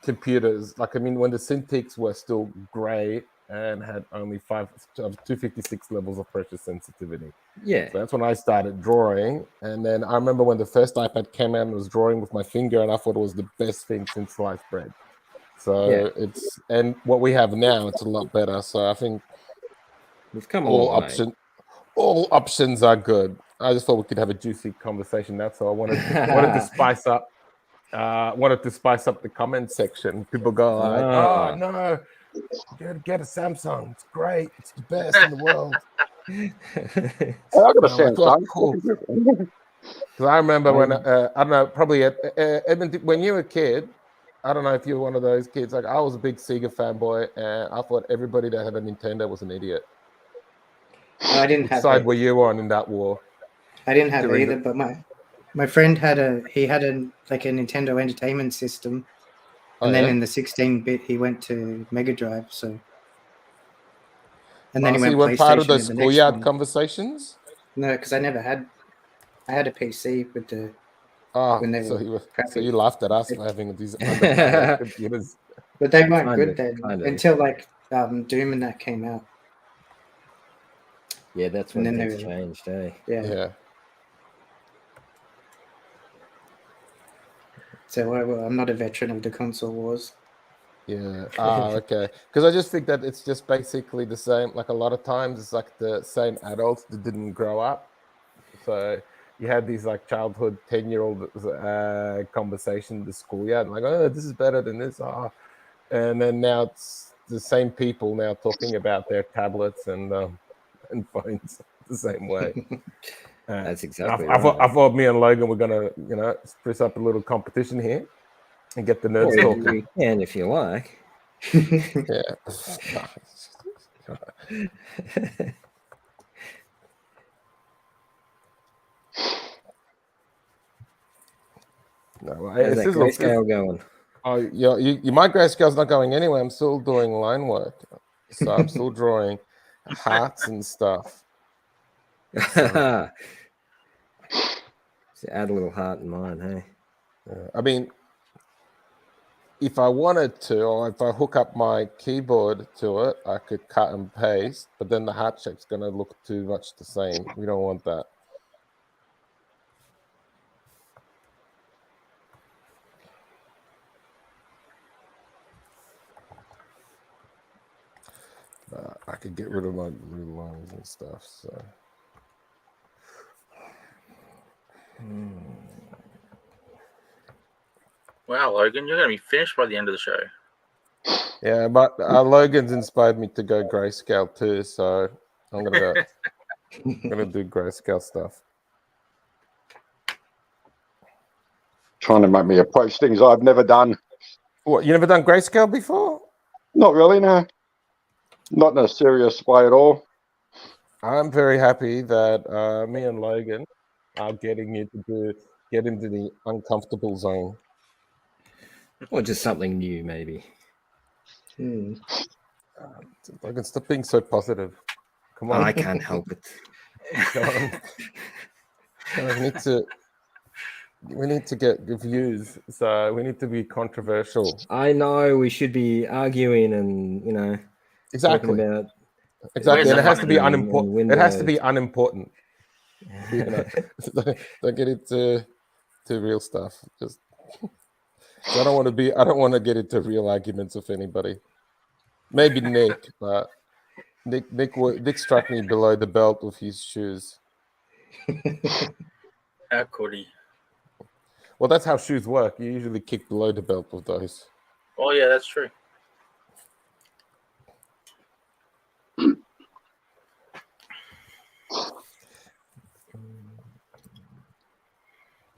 computers. Like, I mean, when the Cintiqs were still grey and had only 256 levels of pressure sensitivity. Yeah. So that's when I started drawing. And then I remember when the first iPad came out and was drawing with my finger, and I thought it was the best thing since sliced bread. So and what we have now, it's a lot better. So I think we've come all options are good. I just thought we could have a juicy conversation. That's all. I wanted to spice up. Wanted to spice up the comment section. People go like, "Oh no, get a Samsung. It's great. It's the best in the world." I got a Samsung. Cool. Because I remember when I don't know, probably Edmund, when you were a kid. I don't know if you were one of those kids. Like, I was a big Sega fanboy, and I thought everybody that had a Nintendo was an idiot. I didn't have. Which side were you on in that war? I didn't have either, but my friend had a Nintendo Entertainment System, and then in the 16-bit he went to Mega Drive. So, and then he went PlayStation. Part of those in the schoolyard conversations? No, because I never had. I had a PC with the. So you laughed at us for having these computers. But they weren't good then until like Doom and that came out. Yeah, that's when things changed, eh? Yeah. So I'm not a veteran of the console wars. Yeah. Okay. Because I just think that it's just basically the same. Like, a lot of times it's like the same adults that didn't grow up. So you had these like childhood 10-year-old conversation in the schoolyard, like, oh, this is better than this. And then now it's the same people now talking about their tablets and phones the same way. That's exactly I thought me and Logan were gonna, spruce up a little competition here and get the nerds talking. You can if you like. Yeah. No, how's that grayscale going? Oh, my grayscale's not going anywhere. I'm still doing line work, so I'm still drawing hearts and stuff. So add a little heart in mine, hey? I mean, if I wanted to, or if I hook up my keyboard to it, I could cut and paste, but then the heart shape's going to look too much the same. We don't want that. I could get rid of my blue lines and stuff. So. Wow, Logan, you're going to be finished by the end of the show. Yeah, but Logan's inspired me to go grayscale too, so I'm gonna do grayscale stuff. Trying to make me approach things I've never done. What, you never done grayscale before? Not really, no. Not in a serious way at all. I'm very happy that me and Logan are getting you to get into the uncomfortable zone. Or just something new, maybe. Logan, stop being so positive. Come on. I can't help it. Come on. We need to get views, so we need to be controversial. I know we should be arguing and, you know, Exactly. talking about Exactly, and it has to be and unimportant. It has to be Windows. unimportant. You know, don't get into real stuff. Just I don't want to get into real arguments with anybody. Maybe Nick, but Nick struck me below the belt with his shoes. How could he? Well, that's how shoes work. You usually kick below the belt with those. Oh, yeah, that's true.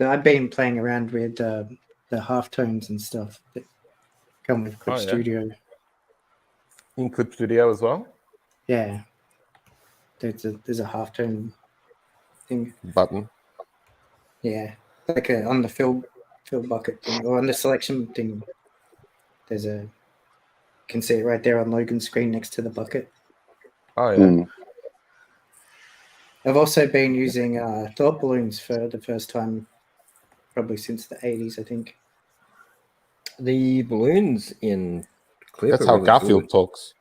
I've been playing around with the halftones and stuff that come with Clip Studio. In Clip Studio as well? Yeah. There's a halftone thing. Button. Yeah. Like on the fill bucket thing, or on the selection thing. There's you can see it right there on Logan's screen next to the bucket. Oh, yeah. I've also been using thought balloons for the first time probably since the 80s, I think. The balloons in Clip. That's how really Garfield good. talks.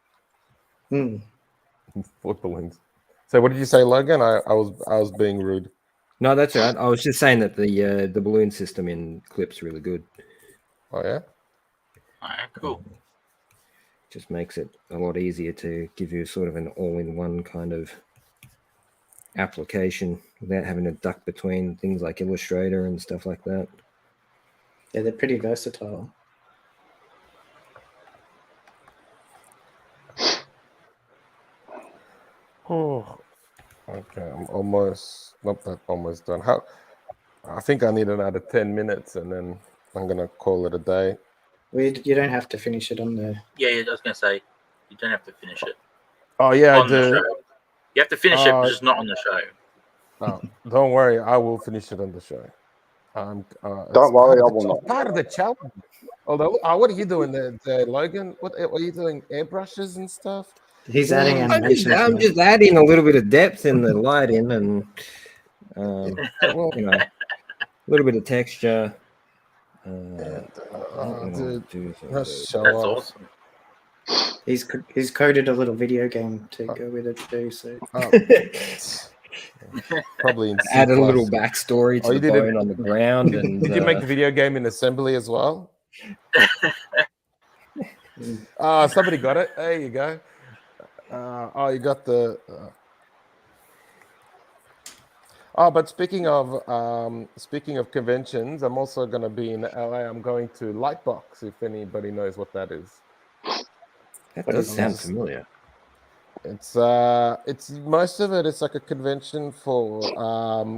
Thought balloons. So what did you say, Logan? I was being rude. No, that's right. I was just saying that the balloon system in Clip's really good. Oh, yeah? All right, cool. Just makes it a lot easier to give you sort of an all-in-one kind of application without having to duck between things like Illustrator and stuff like that. Yeah, they're pretty versatile. Oh, okay. I'm almost done. I think I need another 10 minutes, and then I'm gonna call it a day. You don't have to finish it on the. Yeah, I was going to say, you don't have to finish it. Oh yeah, on the show. You have to finish it, but just not on the show. Oh, don't worry, I will finish it on the show. Don't worry, I will not. Part of the challenge. Although, what are you doing there, Logan? What are you doing? Airbrushes and stuff? He's adding animations. I'm just adding a little bit of depth in the lighting and you know, a little bit of texture. Dude, That's awesome. He's coded a little video game to go with it too. So probably in add a little backstory to the bone on the ground. Did you make the video game in assembly as well? Somebody got it. There you go. You got the. But speaking of conventions, I'm also going to be in LA. I'm going to Lightbox. If anybody knows what that is. That does sound familiar. It's most of it. It's like a convention for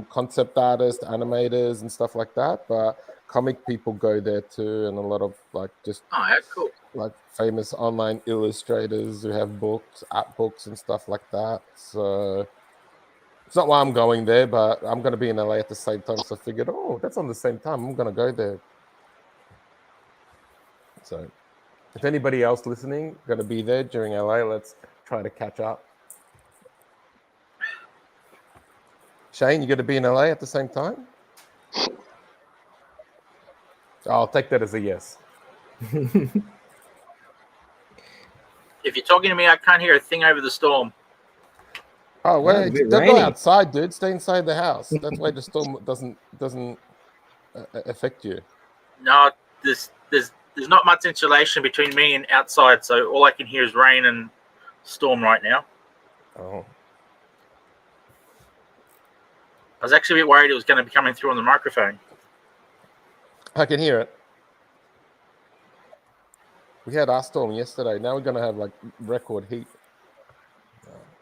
concept artists, animators, and stuff like that. But comic people go there too, and a lot of cool. Like famous online illustrators who have books, art books, and stuff like that. So it's not why I'm going there, but I'm going to be in LA at the same time. So I figured, that's on the same time. I'm going to go there. So if anybody else listening going to be there during LA, let's try to catch up. Shane, you going to be in LA at the same time? I'll take that as a yes. If you're talking to me, I can't hear a thing over the storm. Oh, wait! Don't go outside, dude. Stay inside the house. That's why the storm doesn't affect you. No, there's not much insulation between me and outside, so all I can hear is rain and storm right now. Oh, I was actually a bit worried it was going to be coming through on the microphone. I can hear it. We had our storm yesterday. Now we're going to have like record heat.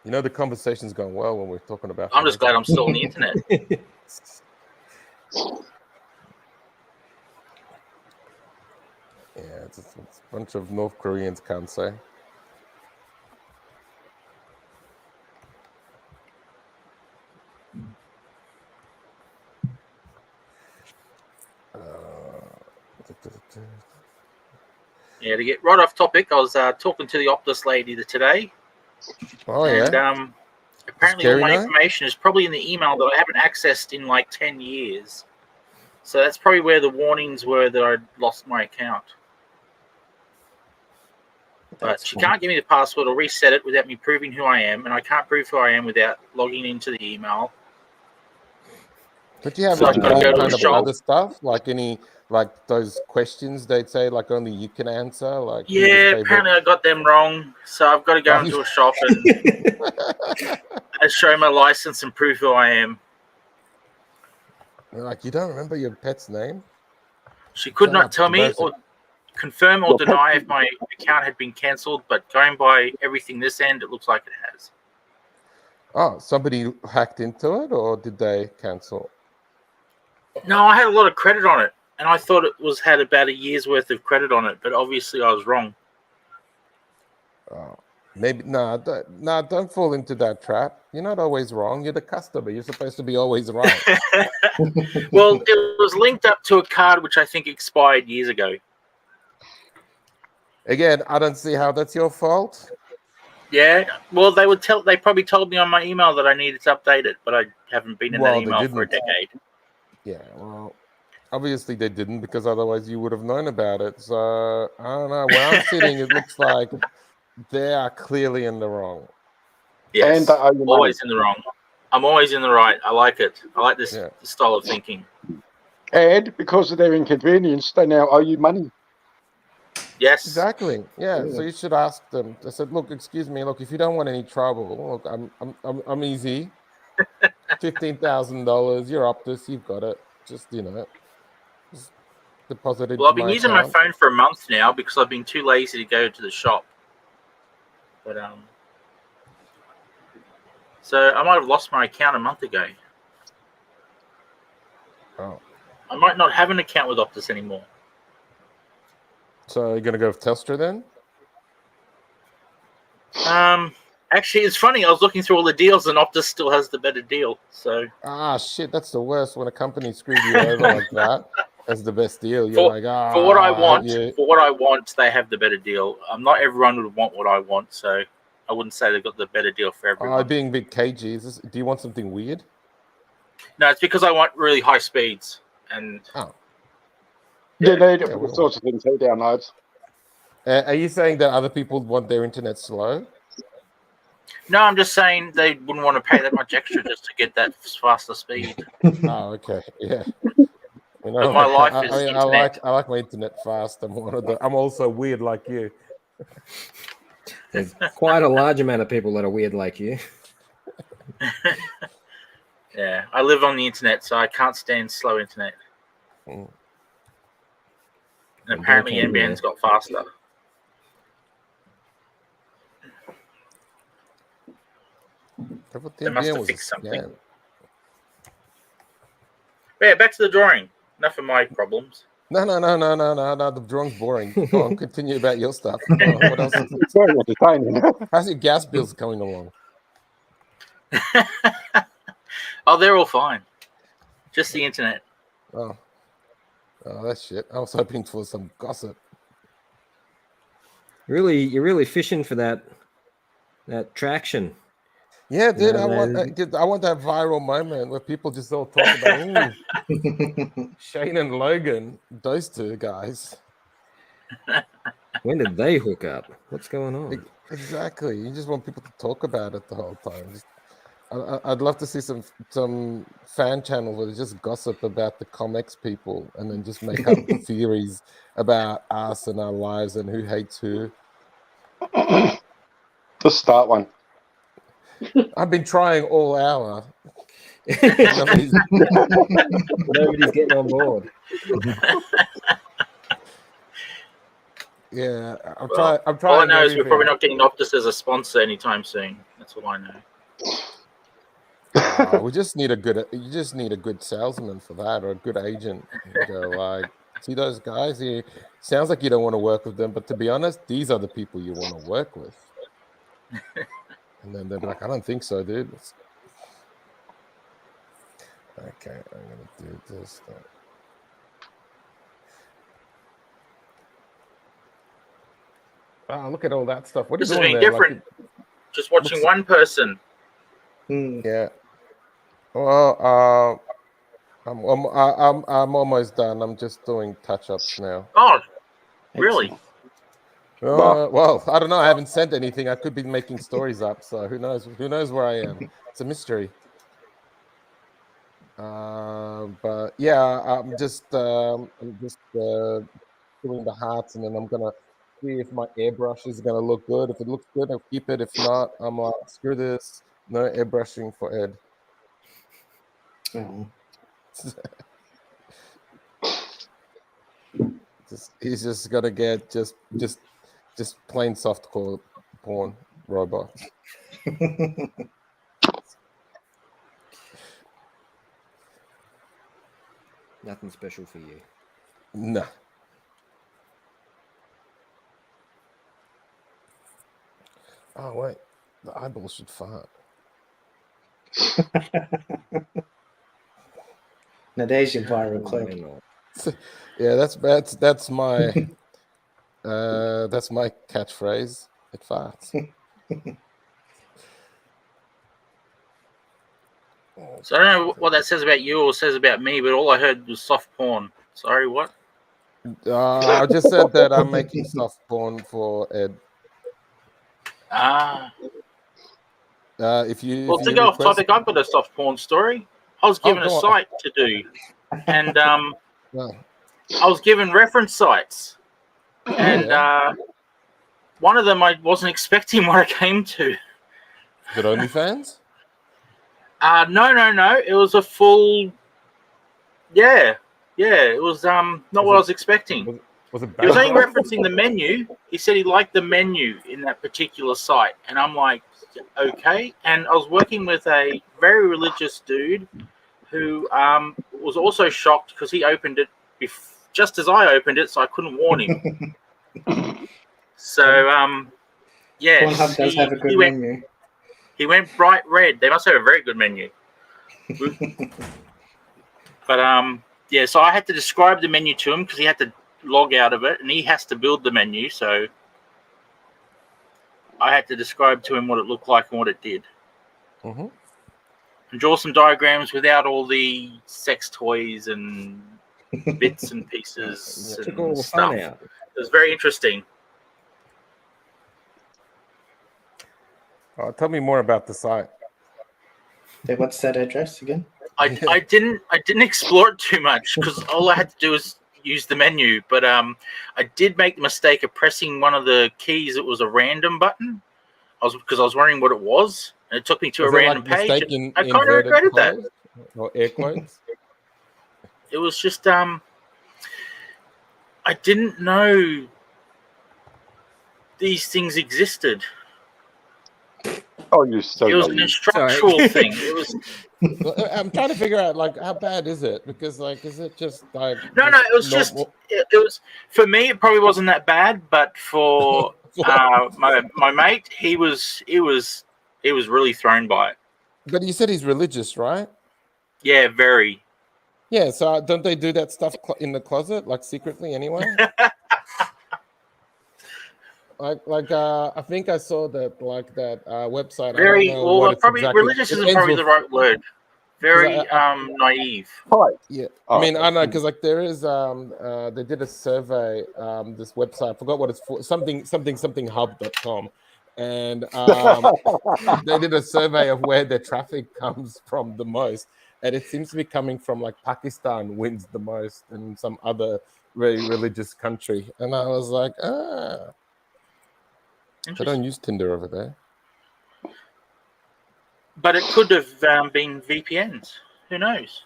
You know, the conversation's going well when we're talking about. I'm just glad I'm still on the internet. Yeah, it's a bunch of North Koreans can't say. Yeah, to get right off topic, I was talking to the Optus lady today. Oh, and, yeah. Apparently all my information is probably in the email that I haven't accessed in like 10 years. So that's probably where the warnings were that I'd lost my account. But she can't give me the password or reset it without me proving who I am, and I can't prove who I am without logging into the email. But you have So like I've got to go to kind the of shop. other stuff, like any like those questions they'd say like only you can answer. Like Yeah, apparently I got them wrong, so I've got to go into a shop and show my license and prove who I am. Like, you don't remember your pet's name? She could not tell me or confirm or deny if my account had been cancelled, but going by everything this end, it looks like it has. Oh, somebody hacked into it, or did they cancel? No, I had a lot of credit on it, and I thought it had about a year's worth of credit on it, but obviously I was wrong. Oh, maybe don't fall into that trap. You're not always wrong. You're the customer. You're supposed to be always right. Well, it was linked up to a card which I think expired years ago. Again, I don't see how that's your fault. Yeah, well, they probably told me on my email that I needed to update it, but I haven't been in that email for a decade. Yeah, well, obviously they didn't, because otherwise you would have known about it. So I don't know. Where I'm sitting, it looks like they are clearly in the wrong. Yes, and always in the wrong. I'm always in the right. I like it. I like this style of thinking. And because of their inconvenience, they now owe you money. Yes, exactly. Yeah. So you should ask them. I said, look, excuse me. Look, if you don't want any trouble, look, I'm easy. $15,000. You're Optus. You've got it. Just just deposit it. Well, I've been using my phone for a month now because I've been too lazy to go to the shop. But so I might have lost my account a month ago. Oh. I might not have an account with Optus anymore. So you're gonna go with Telstra then? Actually, it's funny. I was looking through all the deals, and Optus still has the better deal. So shit, that's the worst when a company screws you over like that. That's the best deal. You're for what I want, they have the better deal. Not everyone would want what I want, so I wouldn't say they've got the better deal for everyone. Being a bit cagey. Do you want something weird? No, it's because I want really high speeds and. They need all sorts of things he downloads. Are you saying that other people want their internet slow? No, I'm just saying they wouldn't want to pay that much extra just to get that faster speed. Oh, okay, yeah. You know, but my life is internet. I like my internet fast. I'm also weird like you. There's quite a large amount of people that are weird like you. Yeah, I live on the internet, so I can't stand slow internet. Mm. And apparently NBN's got faster. They must have fixed something. Yeah, back to the drawing. Enough of my problems. No. The drawing's boring. Go on, continue about your stuff. What else? It's very entertaining. How's your gas bills coming along? Oh, they're all fine. Just the internet. Oh, that's shit. I was hoping for some gossip. You're really fishing for that traction. Yeah, dude. I want that viral moment where people just all talk about Shane and Logan, those two guys. When did they hook up? What's going on? Exactly. You just want people to talk about it the whole time. I'd love to see some fan channel where they just gossip about the comics people and then just make up theories about us and our lives and who hates who. Just start one. I've been trying all hour. Nobody's getting on board. Yeah, I'm Well, trying. all I know is everything. we're probably not getting Optus as a sponsor anytime soon. That's all I know. We just need a good. You just need a good salesman for that, or a good agent. You go like, see those guys? He sounds like you don't want to work with them, but to be honest, these are the people you want to work with. And then they're like, I don't think so, dude. Okay, I'm gonna do this. Oh, look at all that stuff. What are This you is doing being there? different. Just watching one person. Yeah. Well, I'm almost done. I'm just doing touch-ups now. Oh, really? Well, I don't know. I haven't sent anything. I could be making stories up, so who knows? Who knows where I am? It's a mystery. But yeah, I'm just doing the hearts, and then I'm gonna see if my airbrush is gonna look good. If it looks good, I'll keep it. If not, I'm like, screw this. No airbrushing for Ed. Oh. He's just gonna get just plain softcore porn robot. Nothing special for you. No. Oh wait, the eyeball should fart. Now there's your viral clip. Yeah, that's my that's my catchphrase. It farts. So I don't know what that says about you or says about me, but all I heard was soft porn. Sorry, what? I just said that I'm making soft porn for Ed. If you to go off topic, I've got a soft porn story. I was given a site to do, and I was given reference sites, and one of them I wasn't expecting what I came to. Is it OnlyFans? No. It was a full. Yeah. It was not what I was expecting. Was it he was only referencing the menu. He said he liked the menu in that particular site, and I'm like, okay. And I was working with a very religious dude who was also shocked because he opened it just as I opened it, so I couldn't warn him. So yes, Pornhub does have a good menu. He went bright red. They must have a very good menu. But yeah, so I had to describe the menu to him because he had to log out of it, and he has to build the menu. So I had to describe to him what it looked like and what it did. Mm-hmm. And draw some diagrams without all the sex toys and bits and pieces and stuff. It was very interesting. Tell me more about the site. What's that address again? I didn't explore it too much because all I had to do was use the menu. But I did make the mistake of pressing one of the keys. It was a random button. Because I was wondering what it was, and it took me to a random page. I kind of regretted that. Or air quotes. It was just I didn't know these things existed. Oh, you so. It was an instructional thing. It was. I'm trying to figure out how bad is it? Because is it just like no, it was normal? It was for me. It probably wasn't that bad, but for my mate, he was really thrown by it. But you said he's religious, right? Yeah, very. Yeah, so don't they do that stuff in the closet, secretly anyway? I think I saw that that website. Very well. Probably exactly. Religious isn't probably the right word. Very naive. Right. Yeah. I mean, I don't know because there is they did a survey. This website, I forgot what it's for. Something hub.com, and they did a survey of where the traffic comes from the most, and it seems to be coming from Pakistan wins the most, and some other very religious country. And I was like, I don't use Tinder over there. But it could have been VPNs. Who knows?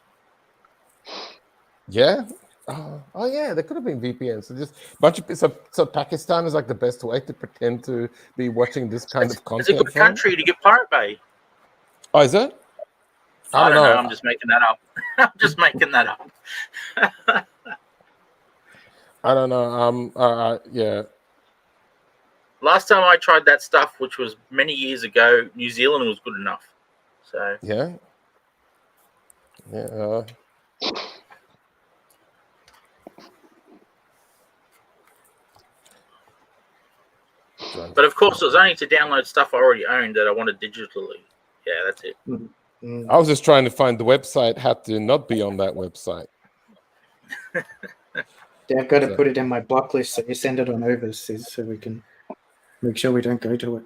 Yeah. Oh yeah, there could have been VPNs. So just bunch of so Pakistan is like the best way to pretend to be watching this kind of It's a content good from. country to get Pirate Bay. Oh, is it? I don't know. know. I'm just making that up. I'm just making that up. I don't know. Yeah. Last time I tried that stuff, which was many years ago, New Zealand was good enough. So Yeah. Yeah. but of course, it was only to download stuff I already owned that I wanted digitally. Yeah, that's it. I was just trying to find the website had to not be on that website. Yeah, I've got to put it in my block list so you send it on overseas so we can make sure we don't go to it.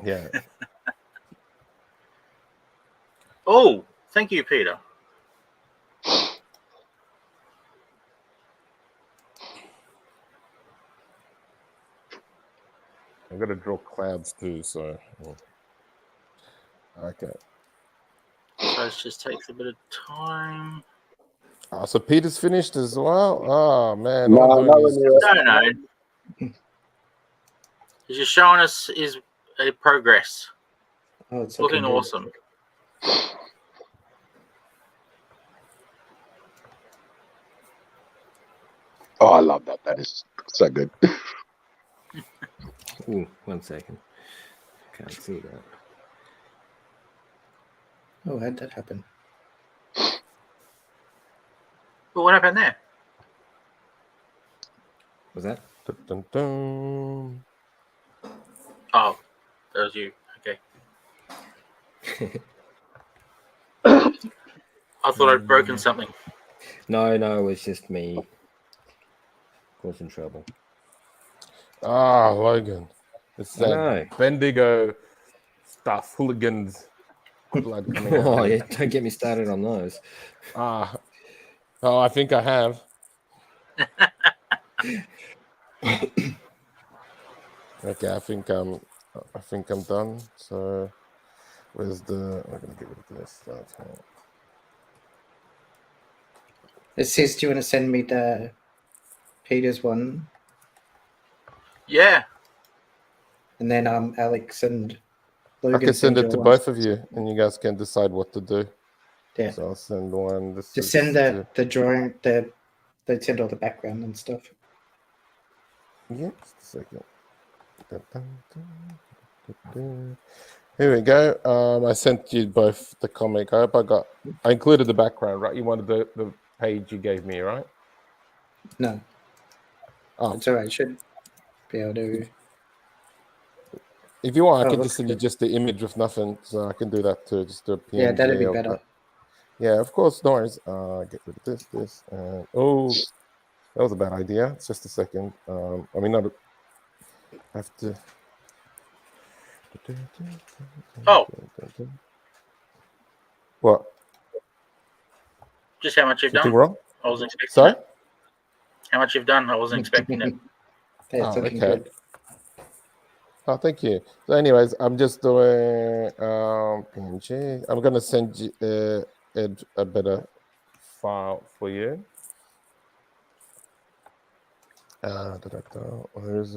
Yeah. Oh, thank you, Peter. I'm gonna draw clouds too, so okay. So it just takes a bit of time. Oh, so Peter's finished as well. Oh man, No, all I'm doing is No. He's just showing us his progress. Oh, it's Looking awesome. Oh, I love that. That is so good. Ooh, 1 second. Can't see that. Oh, how'd that happen? Well, what happened there? Was that? dun, dun, dun. Oh, that was you. Okay. I thought I'd broken something. No, it was just me causing trouble. Ah, Logan. It's I that know. Bendigo stuff, hooligans blood coming out. Oh, yeah, don't get me started on those. Oh, I think I have. Okay, I think I'm done. So where's the I'm gonna get rid of this stuff. It says, do you want to send me the Peter's one? Yeah. And then Alex and Logan I can send it your to one. both of you and you guys can decide what to do. Yeah. So I'll send one. Just send the drawing, they send all the background and stuff. Yeah, just a second. Here we go. I sent you both the comic. I hope I included the background, right? You wanted the page you gave me, right? No. Oh, It's all right. Should be able to. if you want, I can looks just send you good. just the image with nothing. So I can do that too. Just do a PNG. Yeah, that'd be of better. that. Yeah, of course. No worries. Get rid of this, and oh, that was a bad idea. It's just a second. I mean, not have to. Oh, What? just how much you've Something done. wrong? I wasn't expecting Sorry? it. How much you've done? I wasn't expecting it. Yeah, it's Oh, looking okay. good. Oh, thank you. So, anyways, I'm just doing PNG. I'm gonna send you Ed a better file for you. Where's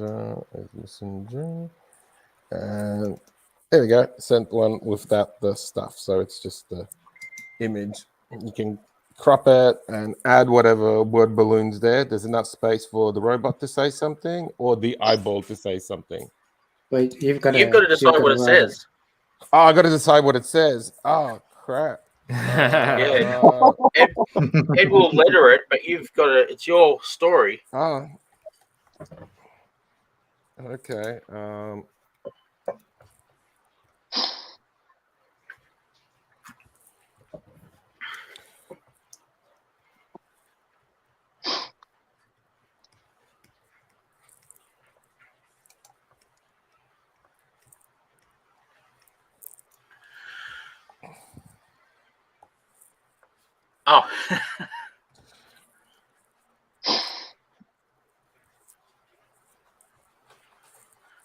Messenger? And there we go. Sent one with the stuff. So it's just the image. You can crop it and add whatever word balloons there. There's enough space for the robot to say something or the eyeball to say something. Wait, you've got You've got to decide what it write says. Oh, I got to decide what it says. Oh, crap. Yeah. Ed will letter it, but you've got to. It's your story. Oh. Okay. Oh.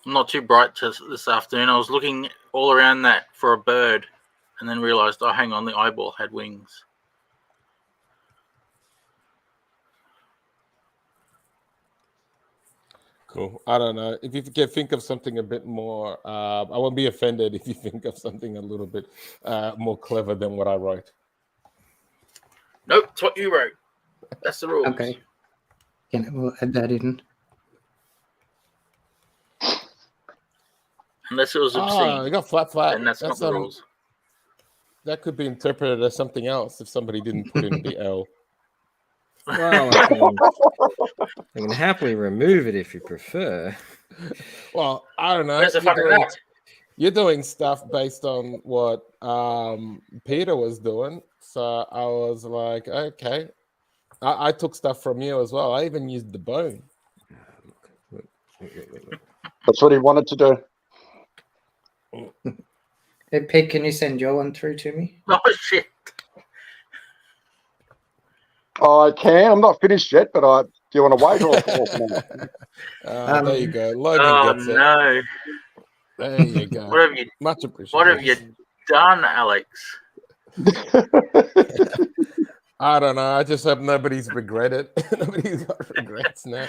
I'm not too bright this afternoon. I was looking all around that for a bird. and then realised, oh, hang on, the eyeball had wings. Cool. I don't know. If you can think of something a bit more, I won't be offended if you think of something a little bit more clever than what I wrote. Nope, it's what you wrote. That's the rules. Okay. We'll add that in. Unless it was Oh, obscene, you got flat. then that's not the rules. That could be interpreted as something else if somebody didn't put in the L. Well, I can happily remove it if you prefer. Well, I don't know. Where's the fun in that? You're doing stuff based on what Peter was doing. So I was like, okay. I took stuff from you as well. I even used the bone. That's what he wanted to do. Hey, Pete, can you send your one through to me? Oh, shit. I can. I'm not finished yet, but do you want to wait or? There you go. Logan gets it. No. There you go. Much appreciated. What have you done, Alex? I don't know. I just hope nobody's regretted. Nobody's got regrets now.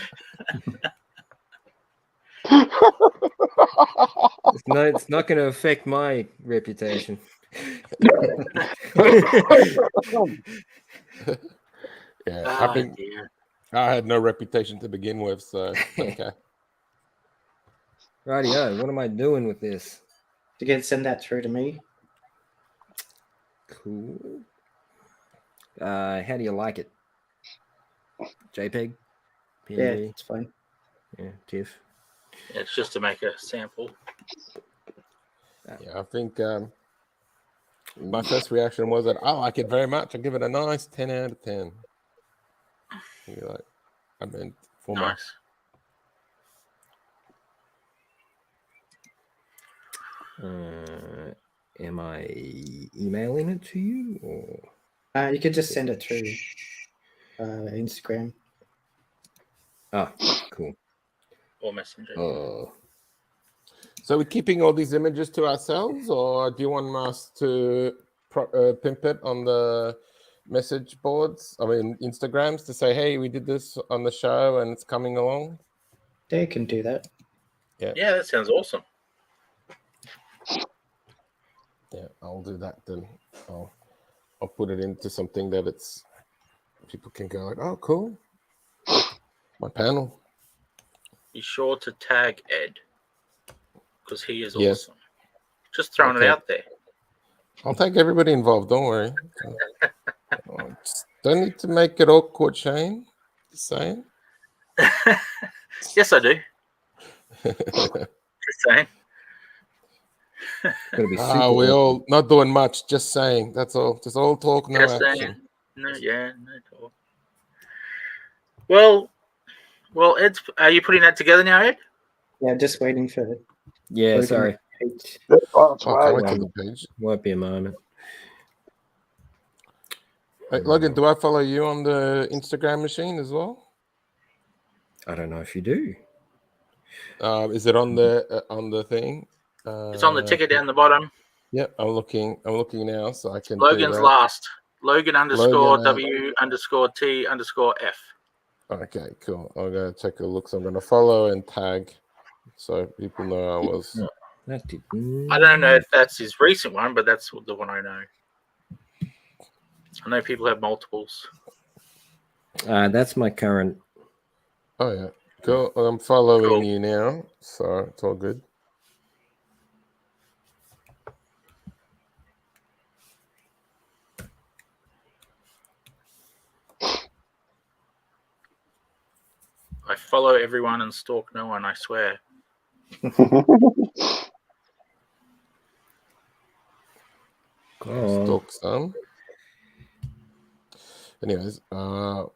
It's not going to affect my reputation. Yeah, I had no reputation to begin with, so okay. Rightio, what am I doing with this? You can send that through to me. Cool. How do you like it? JPEG? PNG? Yeah, it's fine. Yeah, TIFF. Yeah, it's just to make a sample. Yeah, I think my first reaction was that I like it very much. I give it a nice 10 out of 10. You're like, I meant for Nice. Am I emailing it to you, or You could just send it through Instagram. Ah, cool. Or Messenger. So we're keeping all these images to ourselves, or do you want us to pimp it on the message boards? I mean, Instagrams to say, hey, we did this on the show and it's coming along. They can do that. Yeah, that sounds awesome. Yeah, I'll do that then. I'll put it into something that it's people can go like, oh, cool. My panel. Be sure to tag Ed because he is Yes. awesome. Just throwing it out there. I'll take everybody involved. Don't worry. Don't need to make it awkward, Shane. Just saying. Yes, I do. Just saying. Gonna be We all not doing much. Just saying. That's all. Just all talk, no Just action. saying. No talk. Well, Ed, are you putting that together now, Ed? Yeah, just waiting for it. Yeah, sorry. I'll wait till the page. Won't be a moment. Hey, Logan, do I follow you on the Instagram machine as well? I don't know if you do. Is it on the thing? It's on the ticket down the bottom. Yep, I'm looking now, so I can. Logan's last. Logan _W _T _F. Okay, cool. I'm gonna take a look. So I'm gonna follow and tag, so people know I was. That did. I don't know if that's his recent one, but that's the one I know. I know people have multiples. That's my current. Oh yeah, cool. Well, I'm following Cool. you now, so it's all good. I follow everyone and stalk no one, I swear. Stalk some. Anyways, so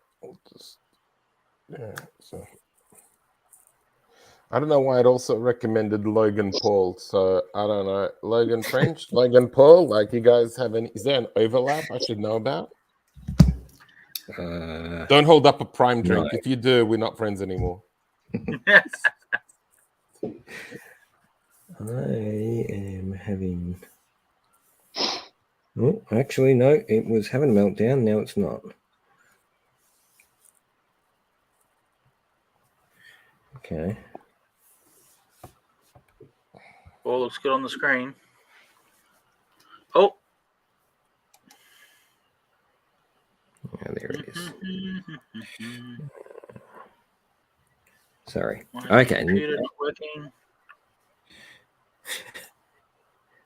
I don't know why it also recommended Logan Paul. So I don't know. Logan French, Logan Paul. Like, you guys have any? Is there an overlap I should know about? Don't hold up a prime drink. No. If you do, we're not friends anymore. I am having Oh, actually, no. It was having a meltdown. Now it's not. Okay. All looks good on the screen. Oh. Yeah, there it is. Sorry. My Okay. computer not working.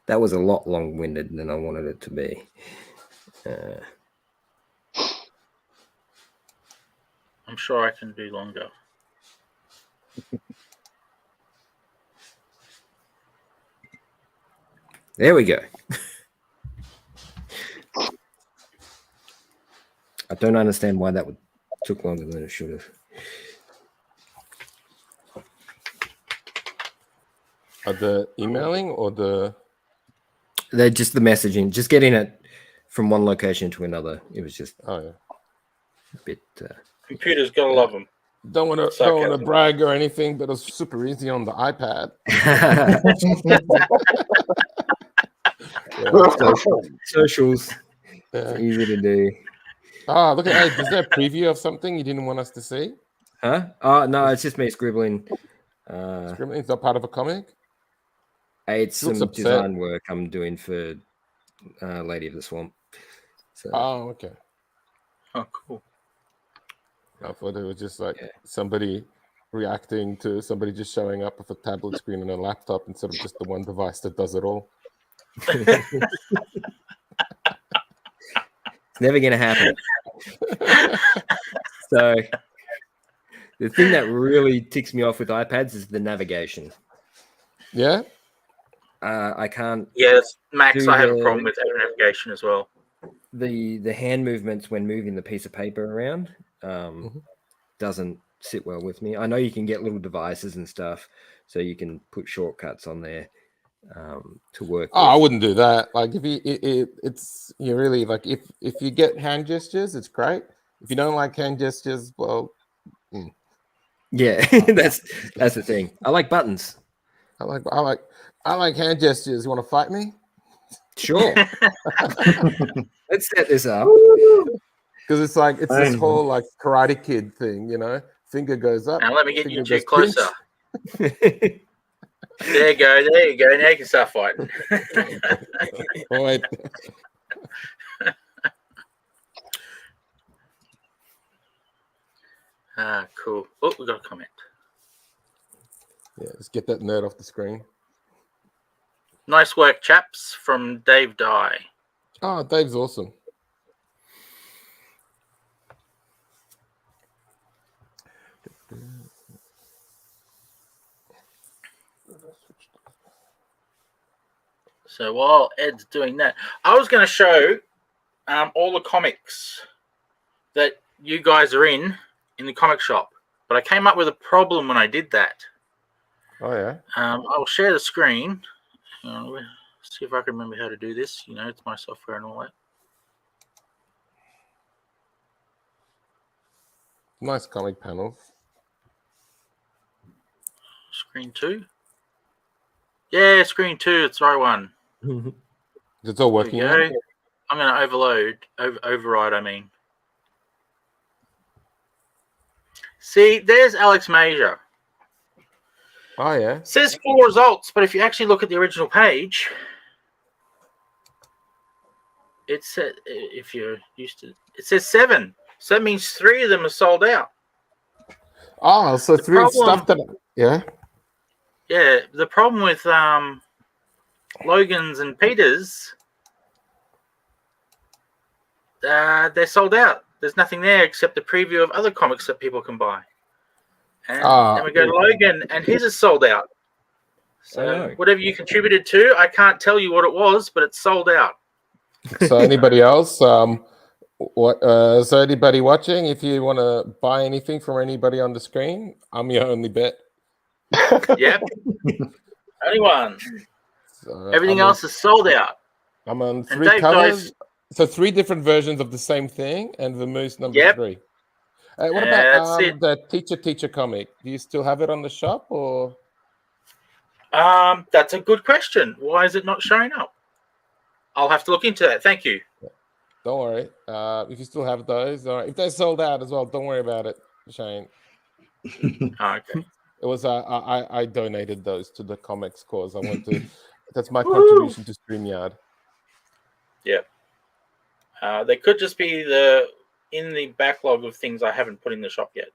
That was a lot long-winded than I wanted it to be. I'm sure I can do longer. There we go. I don't understand why that took longer than it should have. Are the emailing or the? They're just the messaging, just getting it from one location to another. It was just Oh yeah. a bit. Computers gotta love them. Don't want to brag or anything, but it was super easy on the iPad. Socials. Yeah. It's easy to do. Ah, look at is there a preview of something you didn't want us to see? Huh? Oh no, it's just me scribbling. It's not part of a comic. It's Looks some upset. design work I'm doing for Lady of the Swamp. So, Oh, okay. Oh, cool. I thought it was just like somebody reacting to somebody just showing up with a tablet screen and a laptop instead of just the one device that does it all. it's never going to happen. So the thing that really ticks me off with iPads is the navigation. Yeah? I can't. Yes, Max, I have a problem with navigation as well. The hand movements when moving the piece of paper around doesn't sit well with me. I know you can get little devices and stuff, so you can put shortcuts on there to work. Oh, I wouldn't do that. Like if you really like if you get hand gestures, it's great. If you don't like hand gestures, well, yeah, that's the thing. I like buttons. I like hand gestures. You want to fight me? Sure. Let's set this up. Because it's this whole like Karate Kid thing, you know. Finger goes up. Now let me get you goes closer. There you go. Now you can start fighting. Oh, wait. Cool. Oh, we got a comment. Yeah, let's get that nerd off the screen. Nice work, chaps, from Dave Dye. Oh, Dave's awesome. So while Ed's doing that, I was going to show all the comics that you guys are in the comic shop, but I came up with a problem when I did that. Oh yeah. I'll share the screen. See if I can remember how to do this. You know, it's my software and all that. Nice comic panels. Screen 2. Yeah, screen 2. It's the right one. It's all working. I'm going to override. I mean, see, there's Alex Major. Oh yeah. It says 4 results, but if you actually look at the original page, it said if you're used to, it says 7. So that means 3 of them are sold out. Oh, so 3 stuff that Yeah, the problem with Logan's and Peter's, they're sold out. There's nothing there except the preview of other comics that people can buy. And then we go to Logan, and his is sold out. So whatever you contributed to, I can't tell you what it was, but it's sold out. So anybody else? So anybody watching, if you want to buy anything from anybody on the screen, I'm your only bet. Yep. Only one. So everything else is sold out. I'm on 3 covers. So 3 different versions of the same thing, and the moose number 3. What about the teacher comic? Do you still have it on the shop, or? That's a good question. Why is it not showing up? I'll have to look into that. Thank you. Don't worry. If you still have those, if they're sold out as well, don't worry about it, Shane. Oh, okay. It was I donated those to the comics cause. I want to. That's my contribution to StreamYard. Yeah. They could just be in the backlog of things I haven't put in the shop yet.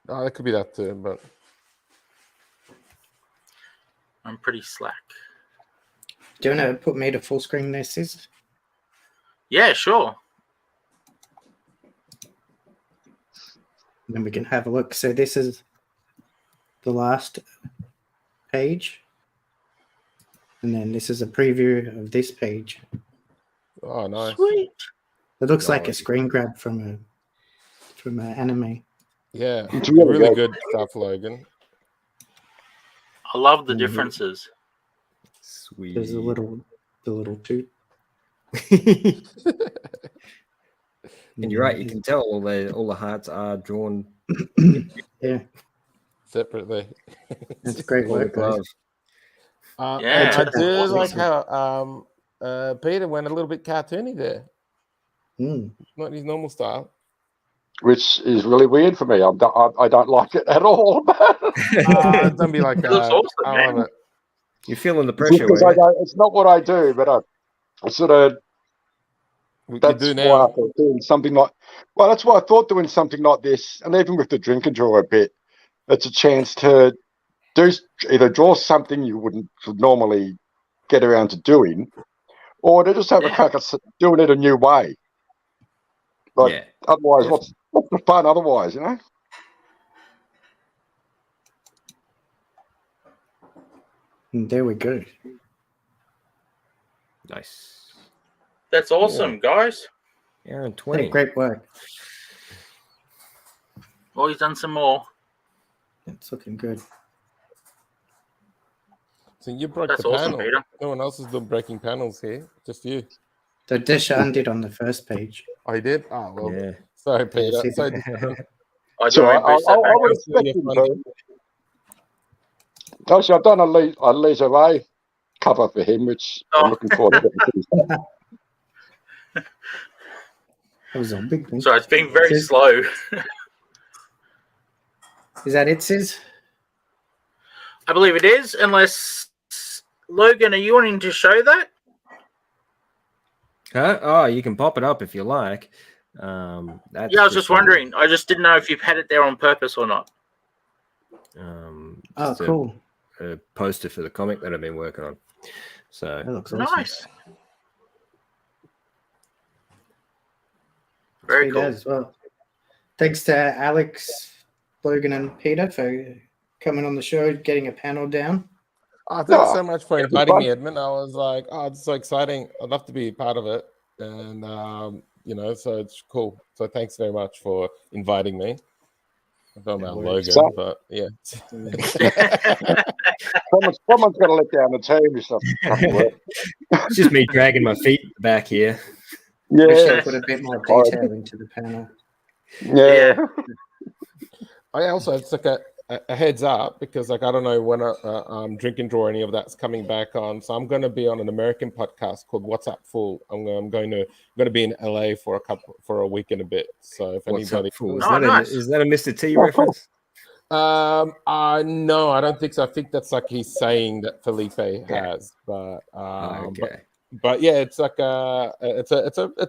Oh, that could be that too, but I'm pretty slack. Do you want to put me to full screen there, Sis? Yeah, sure. And then we can have a look. So this is the last page. And then this is a preview of this page. oh, nice. Sweet. It looks like a Nice. screen grab from an anime. Yeah, It's really really good. good stuff, Logan. I love the Mhm. differences. Sweet. There's the little toot. And you're right. You can tell all the hearts are drawn. Yeah, Separately. that's great all the work, guys. gloves. Yeah. and I That's do awesome. like how Peter went a little bit cartoony there, Mm. not his normal style. Which is really weird for me. I don't like it at all. Don't be like It looks that. awesome, I man. love it. You're feeling the It's pressure, because were you? it's not what I do, but I sort of We can that's do why now. I thought doing something like that's why I thought doing something like this, and even with the drink and draw a bit, it's a chance to either draw something you wouldn't normally get around to doing, or to just have a Yeah. crack at doing it a new way. Like Yeah. otherwise, Definitely. what's the fun otherwise, you know? And there we go. Nice. That's awesome, guys. Aaron Hey, 20. great work. Well, he's done some more. It's looking good. So you broke That's the awesome, panel. Peter. No one else is doing breaking panels here. Just you. The Deshaun did on the first page. Oh, you did? Oh, well. Yeah. Sorry, Peter. see So, I So don't I boost that back. would expect him to. Actually, I've done a Lisa Ray cover for him, which Oh. I'm looking forward to getting to. That was a big thing. So it's been very Sis? slow. Is that it, Sis? I believe it is, unless Logan, are you wanting to show that? Huh? Oh, you can pop it up if you like. That's Yeah, I was just wondering. I just didn't know if you've had it there on purpose or not. Oh, just cool. a poster for the comic that I've been working on. So That looks awesome. Nice. Very He cool. does. Well, thanks to Alex, Logan, and Peter for coming on the show, getting a panel down. oh, thanks Oh, so much for yeah, it was inviting fun. me, Edmund. I was like, oh, it's so exciting. I'd love to be part of it. And, so it's cool. So thanks very much for inviting me. I don't know about Logan, So- but yeah. Someone's got to let down the team. This stuff doesn't work. it's just me dragging my feet back here. We Yeah, should put a bit more detail into the panel. yeah. I also it's like a heads up because like I don't know when Drink and Draw any of that's coming back on. So I'm going to be on an American podcast called What's Up Fool. I'm going to be in LA for a week and a bit. So if What's up, anybody, fool? Is, Oh, that nice. is that a Mr. T Oh, cool. reference? no, I don't think so. I think that's like he's saying that Felipe has, but Okay. but yeah, it's like it's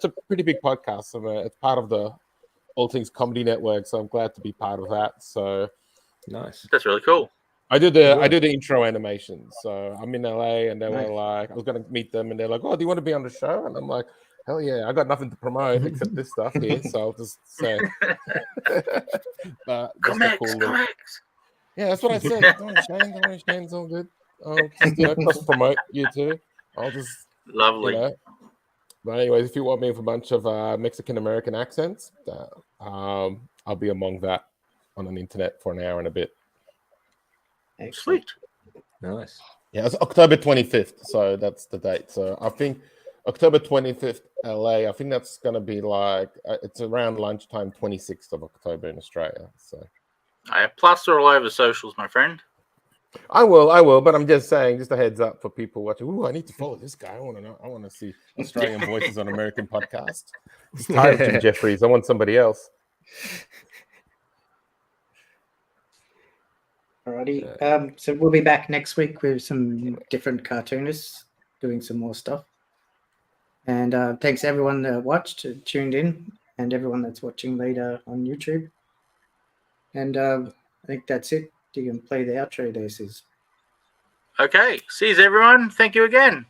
a pretty big podcast. It's part of the All Things Comedy Network, so I'm glad to be part of that. So Nice. That's really cool. I do the intro animation. So I'm in LA, and they Nice. were like, I was gonna meet them, and they're like, "Oh, do you want to be on the show?" And I'm like, "Hell yeah! I got nothing to promote except this stuff here, so I'll just say." But just a Comics, cool little- comics. Yeah, that's what I said. Don't worry, Shane, it's all good. I'll just cross promote you too. I'll just Lovely. But anyways, if you want me with a bunch of Mexican American accents, I'll be among that on an internet for an hour and a bit. Excellent. Sweet. Nice. Yeah, it's October 25th, so that's the date. So I think October 25th, LA. I think that's gonna be like it's around lunchtime, 26th of October in Australia. So I have plaster all over socials, my friend. I will, but I'm just saying, just a heads up for people watching. Ooh, I need to follow this guy. I want to know. I want to see Australian voices on American podcast. It's tired of Jim Jeffries. I want somebody else. Alrighty. So we'll be back next week with some different cartoonists doing some more stuff. And thanks everyone that watched, tuned in, and everyone that's watching later on YouTube. And I think that's it. You can play the outro there, Sis. Okay. See you, everyone. Thank you again.